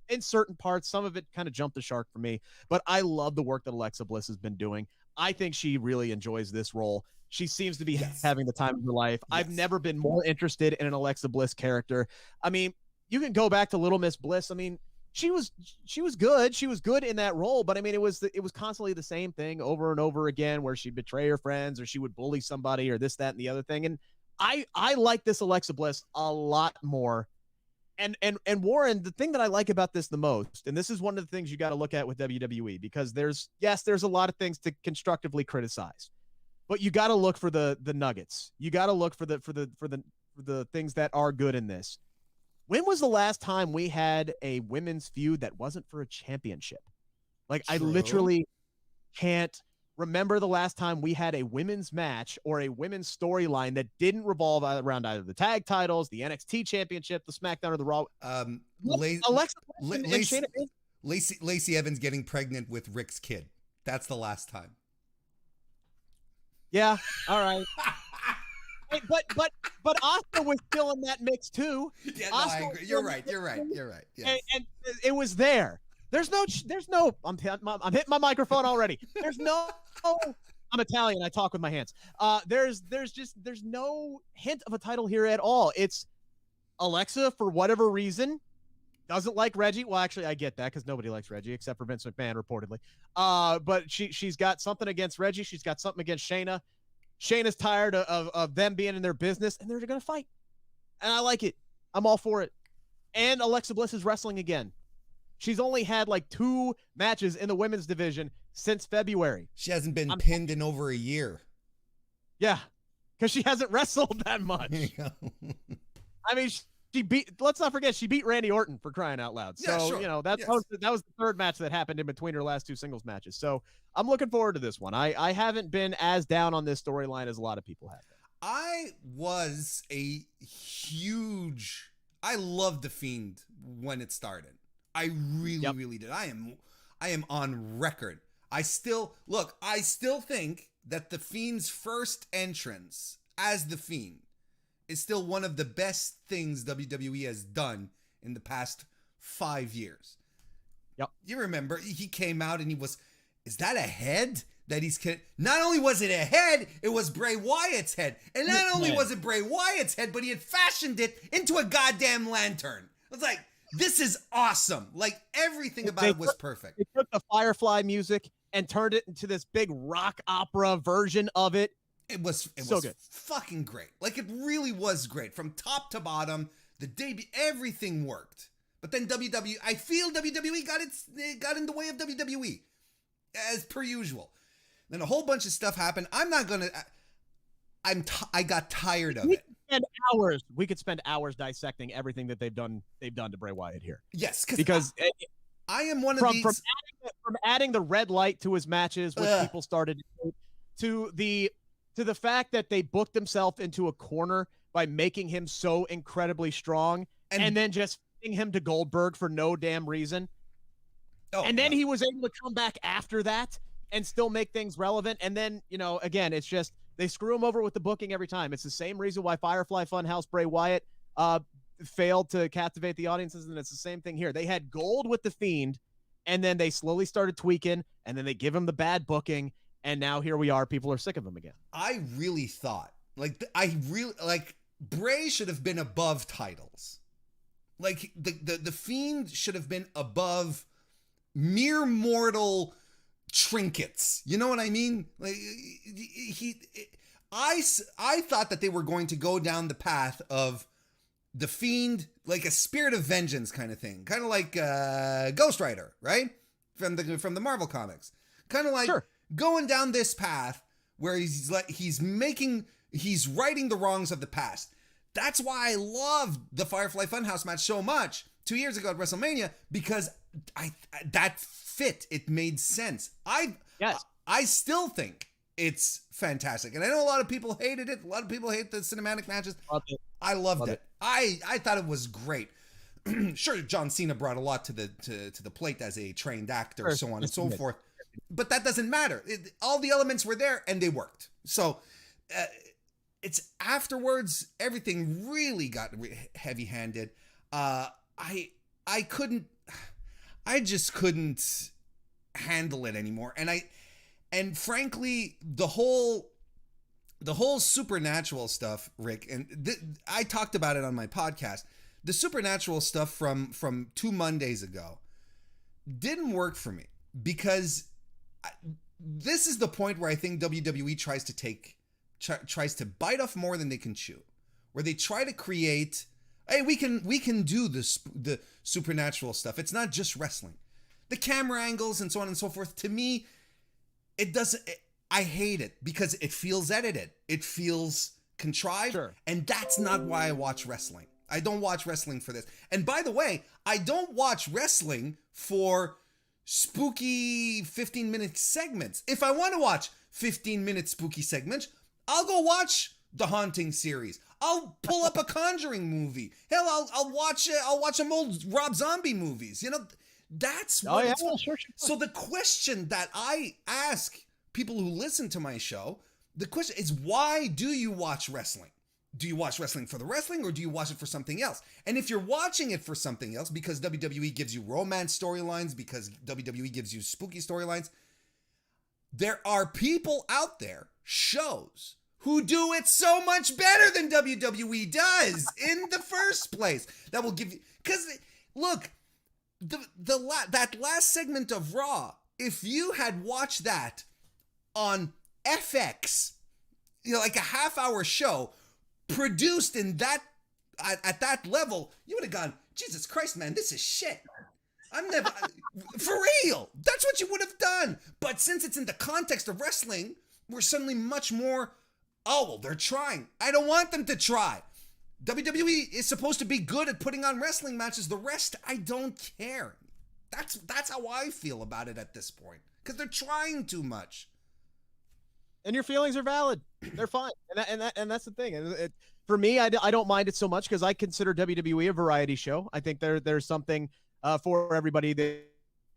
In certain parts, some of it kind of jumped the shark for me, but I love the work that Alexa Bliss has been doing. I think she really enjoys this role. She seems to be having the time of her life. Yes. I've never been more interested in an Alexa Bliss character. I mean, you can go back to Little Miss Bliss. I mean, she was good. She was good in that role, but I mean, it was constantly the same thing over and over again, where she'd betray her friends or she would bully somebody or this, that, and the other thing. And I like this Alexa Bliss a lot more. And Warren, the thing that I like about this the most, and this is one of the things you got to look at with WWE, because there's a lot of things to constructively criticize, but you got to look for the nuggets. You got to look for the things that are good in this. When was the last time we had a women's feud that wasn't for a championship? Like, true. I literally can't remember the last time we had a women's match or a women's storyline that didn't revolve around either the tag titles, the NXT championship, the SmackDown, or the Raw. Lacey Evans getting pregnant with Rick's kid. That's the last time. Yeah. All right. But Asuka was still in that mix too. Yeah, no, I agree. You're right. Yes. And it was there. There's no. I'm hitting my microphone already. There's no. I'm Italian. I talk with my hands. There's no hint of a title here at all. It's Alexa, for whatever reason, doesn't like Reggie. Well, actually, I get that, because nobody likes Reggie except for Vince McMahon, reportedly. But she's got something against Reggie. She's got something against Shayna. Shayna's tired of them being in their business, and they're going to fight. And I like it. I'm all for it. And Alexa Bliss is wrestling again. She's only had like 2 matches in the women's division since February. She hasn't been pinned in over a year. Yeah, because she hasn't wrestled that much. I mean, let's not forget, she beat Randy Orton, for crying out loud. So, sure. You know, that was the third match that happened in between her last 2 singles matches. So I'm looking forward to this one. I haven't been as down on this storyline as a lot of people have. I loved The Fiend when it started. I really did. I am on record. I still think that The Fiend's first entrance as The Fiend is still one of the best things WWE has done in the past 5 years. Yep. You remember, he came out and is that a head? Not only was it a head, it was Bray Wyatt's head. And not only was it Bray Wyatt's head, but he had fashioned it into a goddamn lantern. I was like, this is awesome. Like, everything about it was perfect. They took the Firefly music and turned it into this big rock opera version of it. It was good. Fucking great. Like, it really was great. From top to bottom, the debut, everything worked. But then I feel WWE got in the way of WWE. as per usual. Then a whole bunch of stuff happened. I got tired of it. We could spend hours dissecting everything that they've done to Bray Wyatt here. Yes, because I am one of these from adding the red light to his matches, which people started to the fact that they booked himself into a corner by making him so incredibly strong and then just fitting him to Goldberg for no damn reason. And then he was able to come back after that and still make things relevant. And then, again, it's just they screw him over with the booking every time. It's the same reason why Firefly Funhouse Bray Wyatt failed to captivate the audiences, and it's the same thing here. They had gold with The Fiend, and then they slowly started tweaking, and then they give him the bad booking, and now here we are. People are sick of him again. I really thought, Bray should have been above titles. Like, the Fiend should have been above mere mortal trinkets. You know what I mean? Like, I thought that they were going to go down the path of the Fiend, like a spirit of vengeance kind of thing, kind of like Ghost Rider, right? From the Marvel comics, kind of like going down this path where he's righting the wrongs of the past. That's why I loved the Firefly Funhouse match so much 2 years ago at WrestleMania, because that fit. It made sense. I still think it's fantastic, and I know a lot of people hated it. A lot of people hate the cinematic matches. I loved it. I thought it was great. Sure, John Cena brought a lot to the plate as a trained actor, so on and so forth. But that doesn't matter. All the elements were there, and they worked. So it's afterwards, everything really got heavy-handed. I just couldn't handle it anymore. And frankly, the whole supernatural stuff, Rick, and I talked about it on my podcast. The supernatural stuff from 2 Mondays ago didn't work for me, because this is the point where I think WWE tries to bite off more than they can chew, where they try to create, hey, we can do the supernatural stuff. It's not just wrestling. The camera angles and so on and so forth. To me, it doesn't. I hate it because it feels edited. It feels contrived. Sure. And that's not why I watch wrestling. I don't watch wrestling for this. And by the way, I don't watch wrestling for spooky 15-minute segments. If I want to watch 15-minute spooky segments, I'll go watch the Haunting series. I'll pull up a Conjuring movie. Hell, I'll watch some old Rob Zombie movies. That's what it's for. Sure. So the question that I ask people who listen to my show, the question is, why do you watch wrestling? Do you watch wrestling for the wrestling, or do you watch it for something else? And if you're watching it for something else because WWE gives you romance storylines, because WWE gives you spooky storylines, there are people out there, shows, who do it so much better than WWE does in the first place. That will give you, because look, that last segment of Raw, if you had watched that on FX, like a half-hour show produced in that at that level, you would have gone, Jesus Christ, man, this is shit. I'm never for real. That's what you would have done. But since it's in the context of wrestling, we're suddenly much more, oh, well, they're trying. I don't want them to try. WWE is supposed to be good at putting on wrestling matches. The rest, I don't care. That's how I feel about it at this point, because they're trying too much. And your feelings are valid. They're fine. And that's the thing. And for me, I don't mind it so much because I consider WWE a variety show. I think there's something for everybody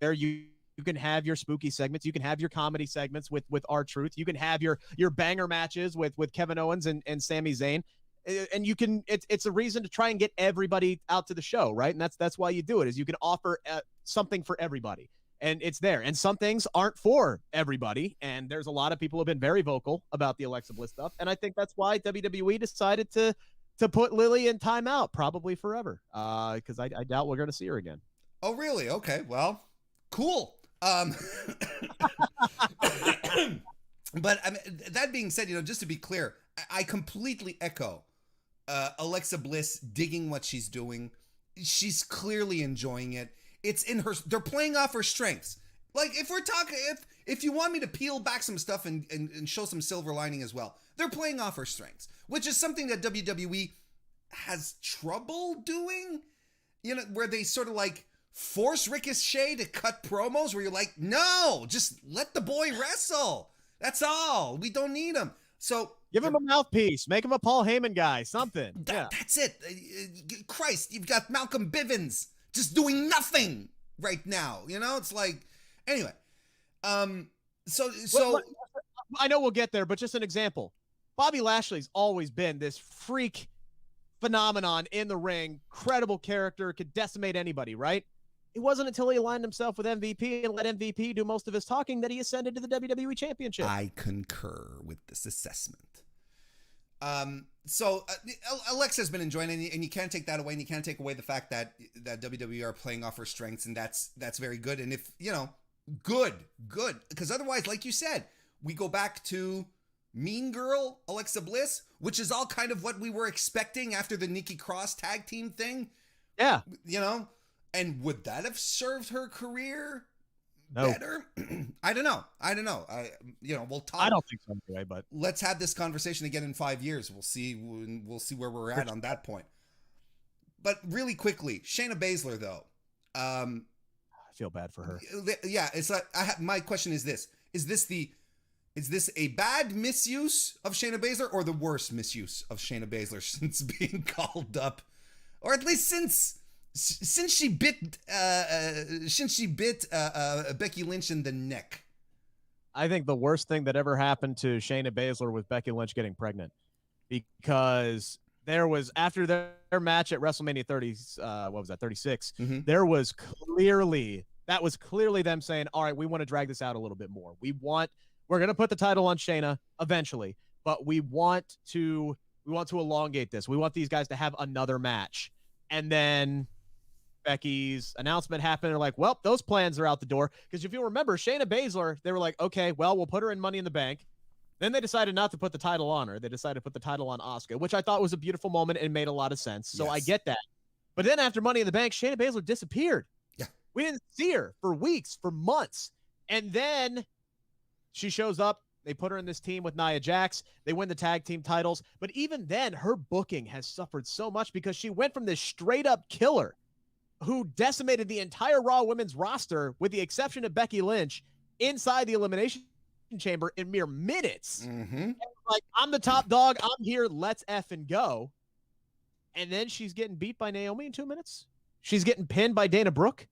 there. You can have your spooky segments. You can have your comedy segments with R-Truth. You can have your banger matches with Kevin Owens and Sami Zayn. And you can, it's a reason to try and get everybody out to the show, right? And that's why you do it, is you can offer something for everybody. And it's there. And some things aren't for everybody. And there's a lot of people who have been very vocal about the Alexa Bliss stuff. And I think that's why WWE decided to put Lily in timeout, probably forever. Because I doubt we're going to see her again. Oh, really? Okay. Well, cool. But I mean, that being said, just to be clear, I completely echo Alexa Bliss digging what she's doing. She's clearly enjoying it. It's in her, they're playing off her strengths. Like, if we're talking, if you want me to peel back some stuff and show some silver lining as well, they're playing off her strengths, which is something that WWE has trouble doing. You know, where they sort of like force Ricochet to cut promos where you're like, no, just let the boy wrestle. That's all. We don't need him. So give him a mouthpiece. Make him a Paul Heyman guy. Something. That's it. Christ, you've got Malcolm Bivens just doing nothing right now. You know, it's like, anyway. So I know we'll get there, but just an example. Bobby Lashley's always been this freak phenomenon in the ring, credible character, could decimate anybody, right? It wasn't until he aligned himself with MVP and let MVP do most of his talking that he ascended to the WWE Championship. I concur with this assessment. So Alexa's been enjoying it, and you can't take that away, and you can't take away the fact that WWE are playing off her strengths, and that's very good. And if, you know, good, because otherwise, like you said, we go back to Mean Girl, Alexa Bliss, which is all kind of what we were expecting after the Nikki Cross tag team thing. Yeah. You know, and would that have served her career better? I don't know. We'll talk. I don't think so anyway, but let's have this conversation again in 5 years. We'll see where we're at on that point. But really quickly, Shayna Baszler, though. I feel bad for her. Yeah, it's like my question is this: Is this a bad misuse of Shayna Baszler, or the worst misuse of Shayna Baszler since being called up, or at least since she bit Becky Lynch in the neck? I think the worst thing that ever happened to Shayna Baszler was Becky Lynch getting pregnant, because there was, after their match at WrestleMania 36, Mm-hmm. there was clearly them saying, all right, we want to drag this out a little bit more. We're going to put the title on Shayna eventually, but we want to elongate this. We want these guys to have another match. And then Becky's announcement happened. They're like, well, those plans are out the door. Because if you remember, Shayna Baszler, they were like, okay, well, we'll put her in Money in the Bank. Then they decided not to put the title on her. They decided to put the title on Asuka, which I thought was a beautiful moment and made a lot of sense. So yes. I get that. But then after Money in the Bank, Shayna Baszler disappeared. Yeah. We didn't see her for weeks, for months. And then she shows up. They put her in this team with Nia Jax. They win the tag team titles. But even then, her booking has suffered so much because she went from this straight-up killer who decimated the entire Raw women's roster, with the exception of Becky Lynch, inside the Elimination Chamber in mere minutes. Mm-hmm. Like, I'm the top dog. I'm here. Let's effing go. And then she's getting beat by Naomi in 2 minutes. She's getting pinned by Dana Brooke.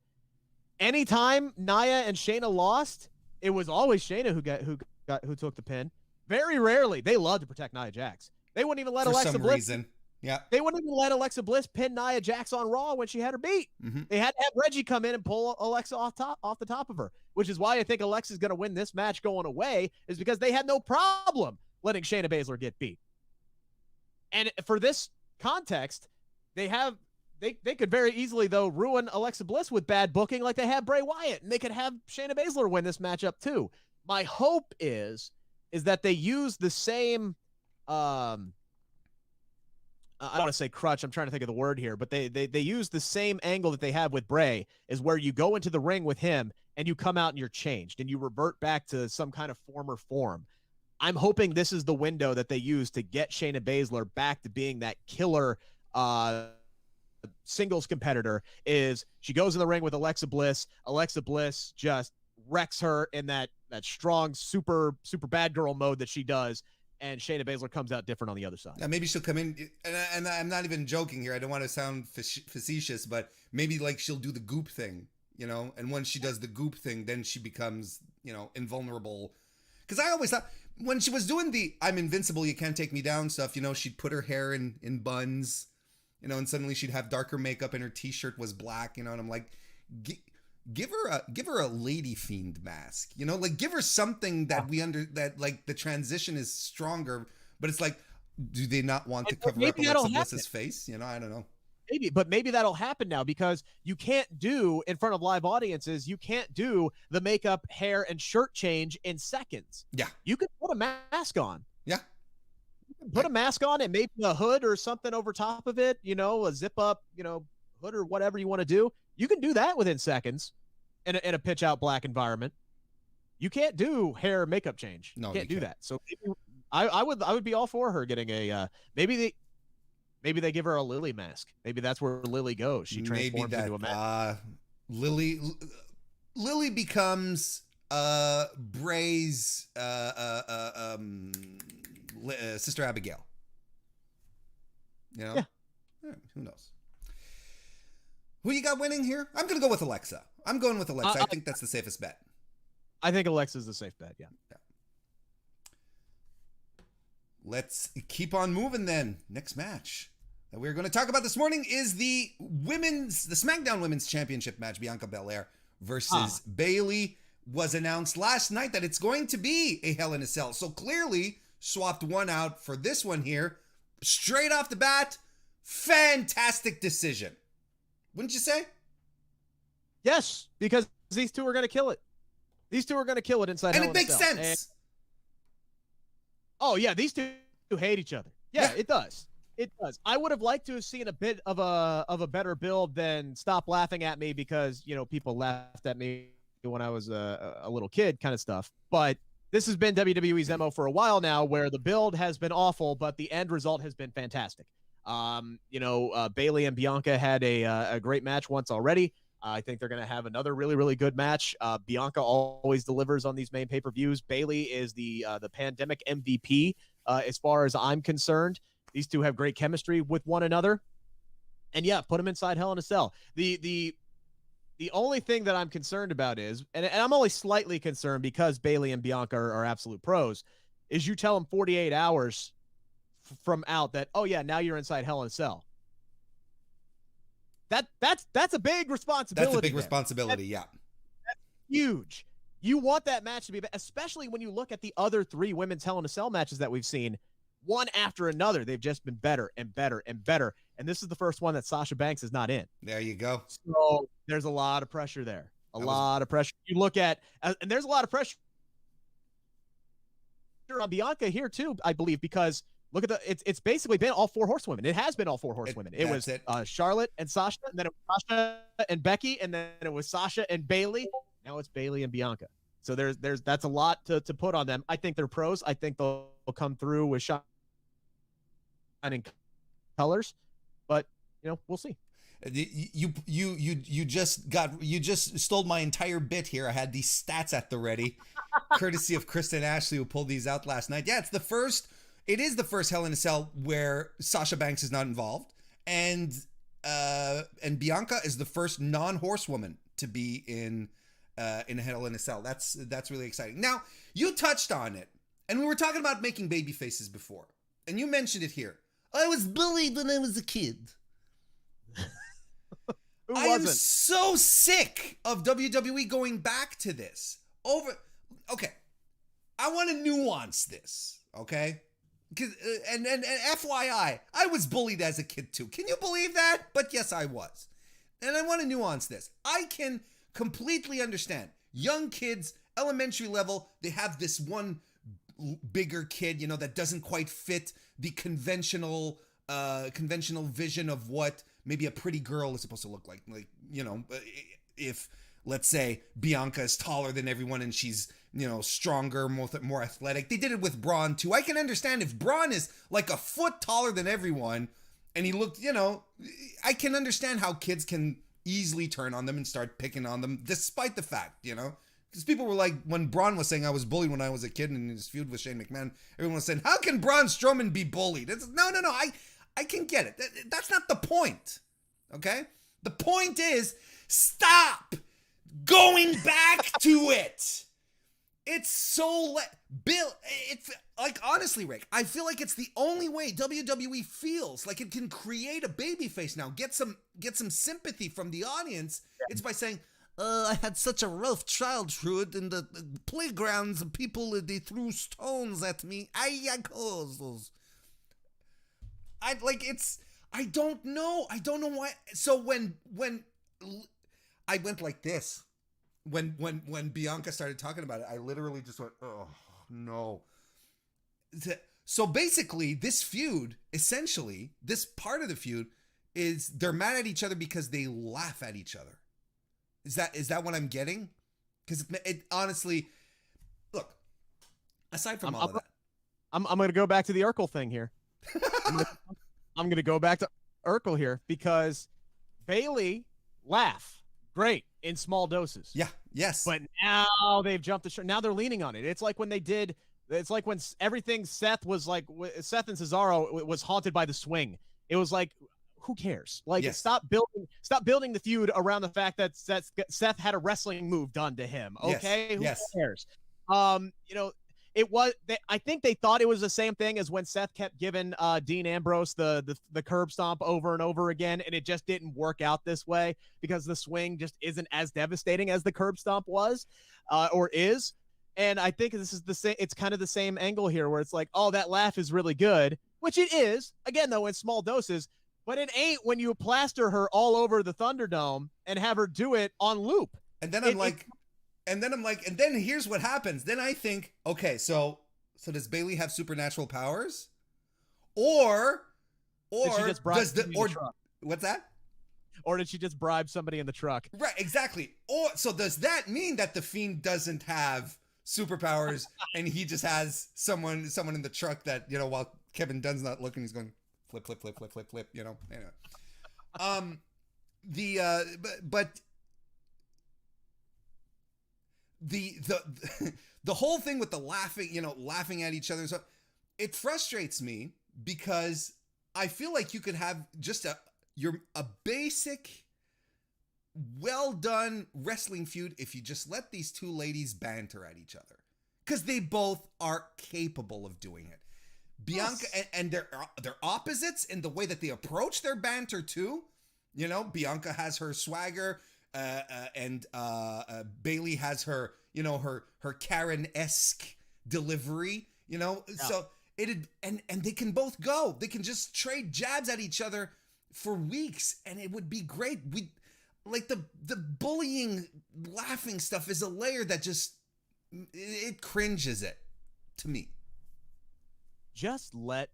Anytime Nia and Shayna lost, it was always Shayna who took the pin. Very rarely. They love to protect Nia Jax. They wouldn't even let Alexa Bliss. Reason. Yeah. They wouldn't even let Alexa Bliss pin Nia Jax on Raw when she had her beat. Mm-hmm. They had to have Reggie come in and pull Alexa off the top of her, which is why I think Alexa's going to win this match going away, is because they had no problem letting Shayna Baszler get beat. And for this context, they could very easily, though, ruin Alexa Bliss with bad booking like they have Bray Wyatt, and they could have Shayna Baszler win this matchup too. My hope is that they use the same I don't want to say crutch. I'm trying to think of the word here, but they use the same angle that they have with Bray, is where you go into the ring with him and you come out and you're changed and you revert back to some kind of former form. I'm hoping this is the window that they use to get Shayna Baszler back to being that killer singles competitor. Is she goes in the ring with Alexa Bliss. Alexa Bliss just wrecks her in that strong, super bad girl mode that she does. And Shayna Baszler comes out different on the other side. Now, maybe she'll come in, and I'm not even joking here. I don't want to sound facetious, but maybe like she'll do the goop thing, you know? And once she does the goop thing, then she becomes, you know, invulnerable. Because I always thought, when she was doing the I'm invincible, you can't take me down stuff, you know, she'd put her hair in buns, you know, and suddenly she'd have darker makeup and her t-shirt was black, you know, and I'm like, give her a lady fiend mask, you know, like give her something that that like the transition is stronger, but it's like, do they not want to cover up Alexa Bliss's face? You know, I don't know. Maybe that'll happen now, because you can't do, in front of live audiences, you can't do the makeup, hair, and shirt change in seconds. Yeah. You can put a mask on. Yeah. Put a mask on and maybe a hood or something over top of it, you know, a zip up, you know, hood or whatever you want to do. You can do that within seconds. in a pitch out black environment, you can't do hair makeup change. No, you can't you do can't. that. So I would be all for her getting a maybe they give her a Lily mask. Maybe that's where Lily goes. She transforms into a mask. Lily becomes Bray's Sister Abigail. You know? Yeah. Who knows? Who you got winning here? I'm going to go with Alexa. I'm going with Alexa. I think that's the safest bet. I think Alexa's the safe bet, yeah. Let's keep on moving then. Next match that we're going to talk about this morning is the SmackDown Women's Championship match. Bianca Belair versus Bayley. Was announced last night that it's going to be a Hell in a Cell. So clearly swapped one out for this one here. Straight off the bat, fantastic decision. Wouldn't you say? Yes, because these two are going to kill it. These two are going to kill it inside Hell in a Cell. And it makes sense. Oh, yeah, these two hate each other. Yeah, it does. It does. I would have liked to have seen a bit of a better build than stop laughing at me because, people laughed at me when I was a little kid kind of stuff. But this has been WWE's MO for a while now, where the build has been awful, but the end result has been fantastic. Bayley and Bianca had a great match once already. I think they're going to have another really, really good match. Bianca always delivers on these main pay-per-views. Bayley is the pandemic MVP as far as I'm concerned. These two have great chemistry with one another. And yeah, put them inside Hell in a Cell. The only thing that I'm concerned about is, and I'm only slightly concerned because Bayley and Bianca are absolute pros, is you tell them 48 hours from out that, oh yeah, now you're inside Hell in a Cell. That's a big responsibility. That's a big responsibility, That's huge. You want that match to be, especially when you look at the other 3 women's Hell in a Cell matches that we've seen, one after another. They've just been better and better and better. And this is the first one that Sasha Banks is not in. There you go. So there's a lot of pressure there. A lot of pressure. You look at, and there's a lot of pressure on Bianca here too, I believe, because look at it's basically been all 4 horsewomen. It has been all 4 horsewomen. It was Charlotte and Sasha, and then it was Sasha and Becky, and then it was Sasha and Bayley. Now it's Bayley and Bianca. So that's a lot to put on them. I think they're pros. I think they'll come through with shining colors, but we'll see. You just stole my entire bit here. I had these stats at the ready, courtesy of Kristen Ashley, who pulled these out last night. Yeah, it is the first Hell in a Cell where Sasha Banks is not involved, and Bianca is the first non-horsewoman to be in a Hell in a Cell. That's really exciting. Now, you touched on it, and we were talking about making baby faces before, and you mentioned it here. I was bullied when I was a kid. I am so sick of WWE going back to this. Okay, I want to nuance this, okay? And FYI, I was bullied as a kid too. Can you believe that? But yes, I was. And I want to nuance this. I can completely understand. Young kids, elementary level, they have this one bigger kid, that doesn't quite fit the conventional vision of what maybe a pretty girl is supposed to look like. Like, if let's say Bianca is taller than everyone and she's, stronger, more athletic. They did it with Braun too. I can understand if Braun is like a foot taller than everyone and he looked, I can understand how kids can easily turn on them and start picking on them, despite the fact, because people were like, when Braun was saying I was bullied when I was a kid in his feud with Shane McMahon, everyone was saying, how can Braun Strowman be bullied? No, I can get it. That's not the point. Okay? The point is, stop going back to it. It's so it's like, honestly, Rick, I feel like it's the only way WWE feels like it can create a babyface now, get some sympathy from the audience. Yeah. It's by saying, I had such a rough childhood in the playgrounds, and people, they threw stones at me. I don't know why. So when I went like this, when Bianca started talking about it, I literally just went, oh no. So basically, this feud, essentially, this part of the feud is they're mad at each other because they laugh at each other. Is that what I'm getting? Because it honestly, look, aside from all of that. I'm going to go back to the Urkel thing here. I'm going to go back to Urkel here because Bayley laugh great in small doses. Yeah. Yes. But now they've jumped the shark. Now they're leaning on it. It's like when everything Seth and Cesaro was haunted by the swing. It was like, who cares? Like, yes. Stop building the feud around the fact that Seth had a wrestling move done to him. Okay. Yes. Who cares? I think they thought it was the same thing as when Seth kept giving Dean Ambrose the curb stomp over and over again, and it just didn't work out this way because the swing just isn't as devastating as the curb stomp was or is. And I think this is the same. It's kind of the same angle here where it's like, oh, that laugh is really good, which it is. Again, though, in small doses, but it ain't when you plaster her all over the Thunderdome and have her do it on loop. And then and then here's what happens. Then I think, okay, so does Bayley have supernatural powers? Or what's that? Or did she just bribe somebody in the truck? Right, exactly. Or so does that mean that the Fiend doesn't have superpowers and he just has someone in the truck that, while Kevin Dunn's not looking, he's going flip, flip, flip, flip, flip, flip, Anyway. The whole thing with the laughing at each other, so it frustrates me because I feel like you could have just a basic, well done wrestling feud if you just let these two ladies banter at each other, because they both are capable of doing it. Bianca and they're opposites in the way that they approach their banter too. Bianca has her swagger, and Bayley has her, her Karen-esque delivery. Yeah. So and they can both go. They can just trade jabs at each other for weeks, and it would be great. We like the bullying, laughing stuff is a layer that just it cringes it to me. Just let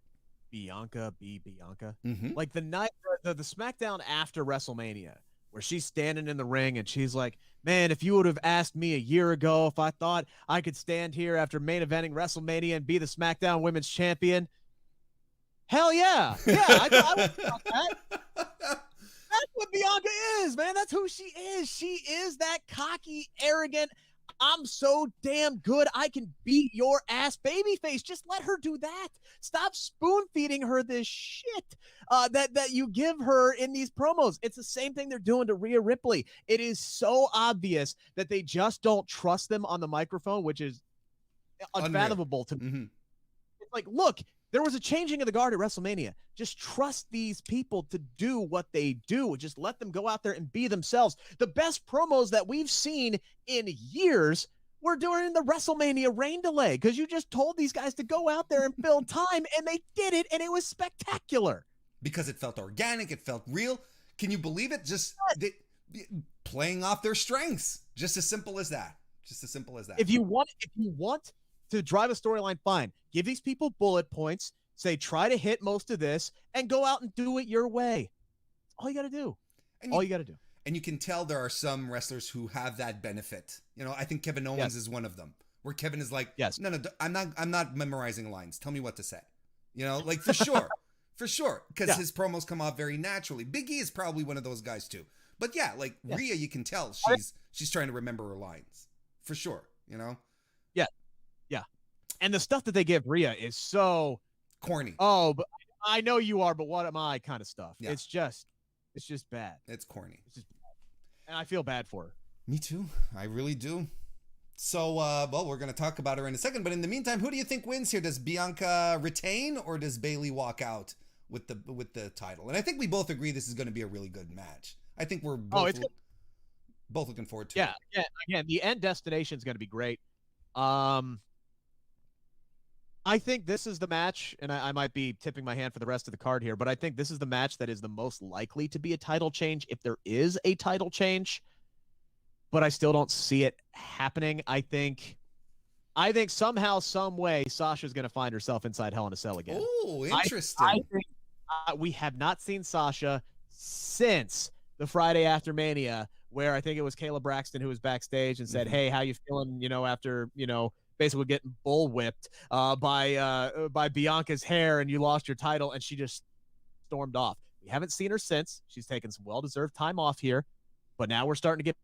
Bianca be Bianca. Mm-hmm. Like the night, the SmackDown after WrestleMania, where she's standing in the ring and she's like, man, if you would have asked me a year ago if I thought I could stand here after main eventing WrestleMania and be the SmackDown Women's Champion, hell yeah. Yeah, I would thought that. That's what Bianca is, man. That's who she is. She is that cocky, arrogant, I'm so damn good, I can beat your ass babyface. Just let her do that. Stop spoon feeding her this shit that you give her in these promos. It's the same thing they're doing to Rhea Ripley. It is so obvious that they just don't trust them on the microphone, which is unfathomable to me. Mm-hmm. It's like, look, there was a changing of the guard at WrestleMania. Just trust these people to do what they do. Just let them go out there and be themselves. The best promos that we've seen in years were during the WrestleMania rain delay, because you just told these guys to go out there and fill time, and they did it, and it was spectacular. Because it felt organic. It felt real. Can you believe it? Just playing off their strengths. Just as simple as that. Just as simple as that. If you want to drive a storyline, fine. Give these people bullet points. Say, try to hit most of this and go out and do it your way. All you got to do. All you got to do. And you can tell there are some wrestlers who have that benefit. I think Kevin Owens is one of them, where Kevin is like, no, I'm not memorizing lines. Tell me what to say. Like for sure. For sure. Because his promos come off very naturally. Big E is probably one of those guys too. But Rhea, you can tell she's trying to remember her lines. For sure. Yeah. Yeah. And the stuff that they give Rhea is so corny. Oh, but I know you are, but what am I kind of stuff. Yeah. It's just bad. It's corny. It's just bad. And I feel bad for her. Me too. I really do. So, we're going to talk about her in a second. But in the meantime, who do you think wins here? Does Bianca retain, or does Bayley walk out with the title? And I think we both agree this is going to be a really good match. I think we're both looking forward to it. Yeah. Again, the end destination is going to be great. I think this is the match, and I might be tipping my hand for the rest of the card here, but I think this is the match that is the most likely to be a title change if there is a title change. But I still don't see it happening. I think somehow, some way, Sasha's going to find herself inside Hell in a Cell again. Oh, interesting. I think we have not seen Sasha since the Friday after Mania, where I think it was Kayla Braxton who was backstage and said, "Hey, how you feeling? After basically getting bullwhipped by Bianca's hair, and you lost your title," and she just stormed off. We haven't seen her since. She's taken some well-deserved time off here, but now we're starting to get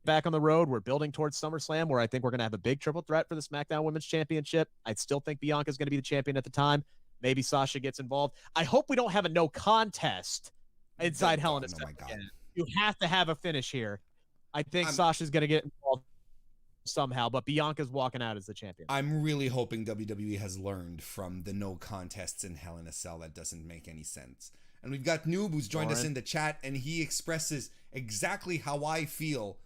back on the road. We're building towards SummerSlam, where I think we're going to have a big triple threat for the SmackDown Women's Championship. I still think Bianca's going to be the champion at the time. Maybe Sasha gets involved. I hope we don't have a no contest inside Hell in a Cell again. You have to have a finish here. I think Sasha's going to get involved somehow, but Bianca's walking out as the champion. I'm really hoping WWE has learned from the no contests in Hell in a Cell. That doesn't make any sense. And we've got Noob, who's joined us in the chat, and he expresses exactly how I feel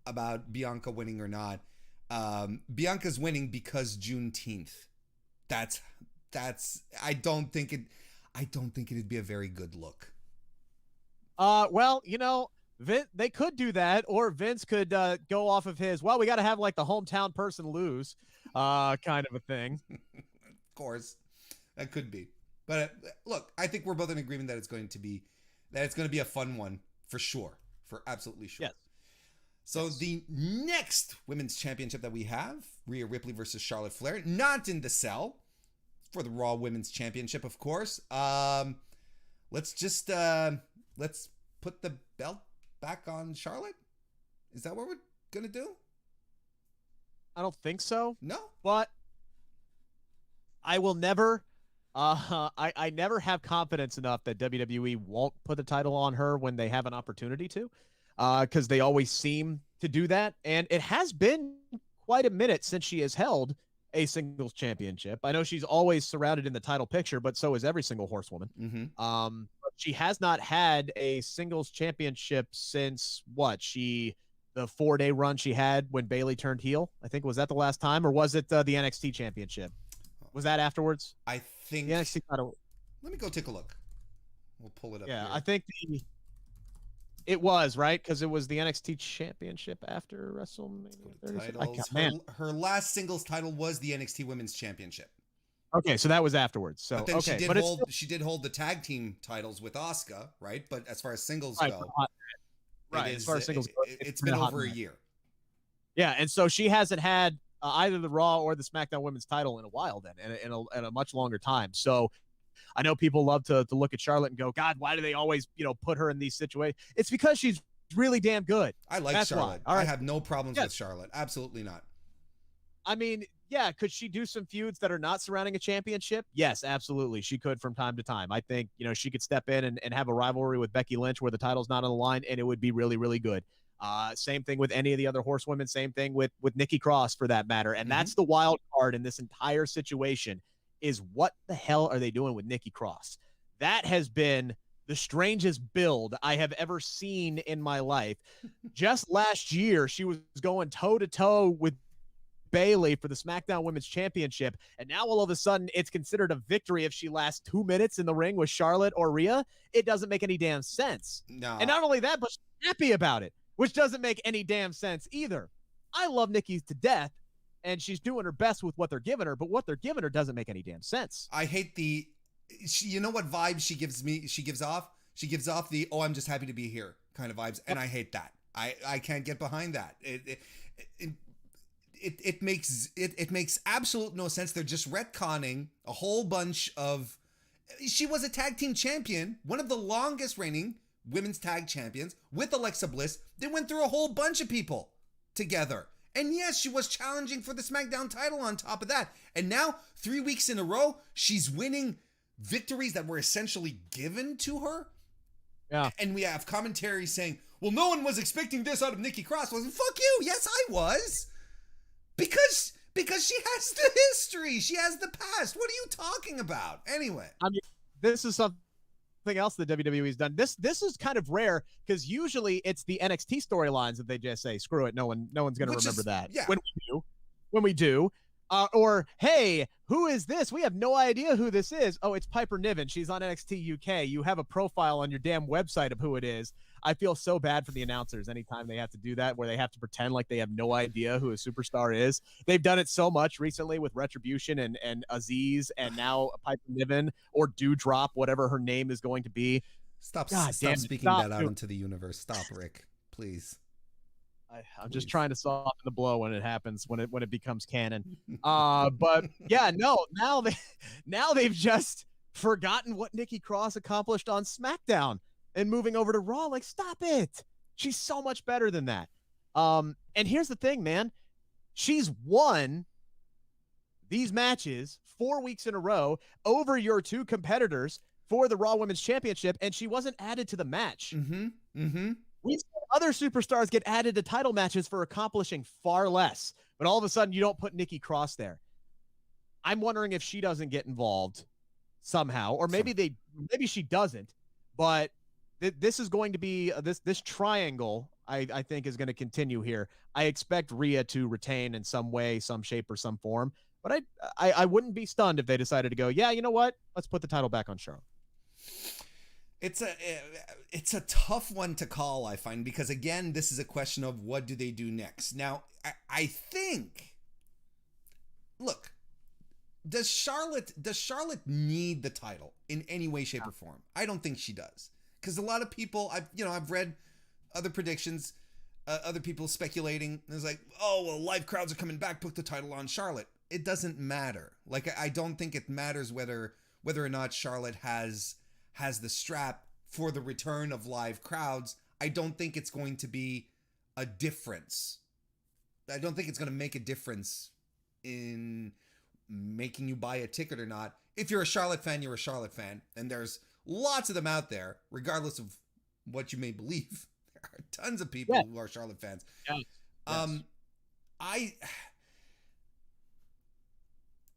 about Bianca winning or not. Bianca's winning because Juneteenth. That's I don't think it'd be a very good look. Well, they could do that, or Vince could go off of his, we got to have like the hometown person lose kind of a thing. Of course, that could be. But look, I think we're both in agreement that it's going to be a fun one for sure, for absolutely sure. Yes. So the next women's championship that we have, Rhea Ripley versus Charlotte Flair, not in the cell, for the Raw Women's Championship, of course. Let's put the belt back on Charlotte. Is that what we're gonna do? I don't think so. No, but I will never. I never have confidence enough that WWE won't put the title on her when they have an opportunity to, because they always seem to do that, and it has been quite a minute since she has held a singles championship. I know she's always surrounded in the title picture, but so is every single horsewoman. Mm-hmm. She has not had a singles championship since the 4-day run she had when Bayley turned heel. I think, was that the last time, or was it the NXT championship? Was that afterwards? I think the NXT title. Let me go take a look. We'll pull it up. Yeah, here. I think it was, right, because it was the NXT championship after WrestleMania. Her last singles title was the NXT Women's Championship. Okay, so that was afterwards. So but then okay, she did hold the tag team titles with Asuka, right? But as far as singles go, as far as singles go, it's been over a year. Yeah, and so she hasn't had either the Raw or the SmackDown Women's title in a while, then, in a much longer time. So I know people love to look at Charlotte and go, God, why do they always put her in these situations? It's because she's really damn good. I like Charlotte. I have no problems with Charlotte. Absolutely not. I mean, yeah, could she do some feuds that are not surrounding a championship? Yes, absolutely. She could from time to time. I think, she could step in and have a rivalry with Becky Lynch where the title's not on the line, and it would be really, really good. Same thing with any of the other horsewomen. Same thing with Nikki Cross, for that matter. And that's the wild card in this entire situation, is what the hell are they doing with Nikki Cross? That has been the strangest build I have ever seen in my life. Just last year, she was going toe-to-toe with Bayley for the SmackDown Women's Championship, and now all of a sudden it's considered a victory if she lasts 2 minutes in the ring with Charlotte or Rhea. It doesn't make any damn sense. No. And not only that, but she's happy about it, which doesn't make any damn sense either. I love Nikki to death, and she's doing her best with what they're giving her, but what they're giving her doesn't make any damn sense. I hate you know what vibe she gives me? She gives off the, oh, I'm just happy to be here kind of vibes, and I hate that. I can't get behind that. It makes absolute no sense. They're just retconning a whole bunch of. She was a tag team champion, one of the longest reigning women's tag champions with Alexa Bliss. They went through a whole bunch of people together. And yes, she was challenging for the SmackDown title on top of that. And now, 3 weeks in a row, she's winning victories that were essentially given to her. Yeah. And we have commentary saying, well, no one was expecting this out of Nikki Cross. Well, fuck you. Yes, I was. Because she has the history. She has the past. What are you talking about? Anyway. I mean, this is something else that WWE's done. This is kind of rare, because usually it's the NXT storylines that they just say, screw it, no one's going to remember that. Yeah. When we do. Or, hey, who is this? We have no idea who this is. Oh, it's Piper Niven. She's on NXT UK. You have a profile on your damn website of who it is. I feel so bad for the announcers anytime they have to do that, where they have to pretend like they have no idea who a superstar is. They've done it so much recently with Retribution and Aziz, and now Piper Niven, or Dewdrop, whatever her name is going to be. Stop speaking that out into the universe. Stop, Rick, please. I'm just trying to soften the blow when it happens, when it becomes canon. But yeah, no, now they've just forgotten what Nikki Cross accomplished on SmackDown and moving over to Raw. Like, stop it. She's so much better than that. And here's the thing, man. She's won these matches 4 weeks in a row over your two competitors for the Raw Women's Championship, and she wasn't added to the match. We've seen other superstars get added to title matches for accomplishing far less, but all of a sudden you don't put Nikki Cross there. I'm wondering if she doesn't get involved somehow, or maybe she doesn't, but this is going to be this triangle. I think is going to continue here. I expect Rhea to retain in some way, some shape, or some form, but I wouldn't be stunned if they decided to go, yeah, you know what? Let's put the title back on Charlotte. It's a tough one to call, I find, because again, this is a question of what do they do next. Now, I think, look, does Charlotte need the title in any way, shape, or form? I don't think she does, because a lot of people, I've read other predictions, other people speculating. It's like, oh well, live crowds are coming back. Put the title on Charlotte. It doesn't matter. Like, I don't think it matters whether or not Charlotte has the strap for the return of live crowds. I don't think it's going to be a difference. I don't think it's going to make a difference in making you buy a ticket or not. If you're a Charlotte fan, you're a Charlotte fan. And there's lots of them out there, regardless of what you may believe. There are tons of people who are Charlotte fans. Yes.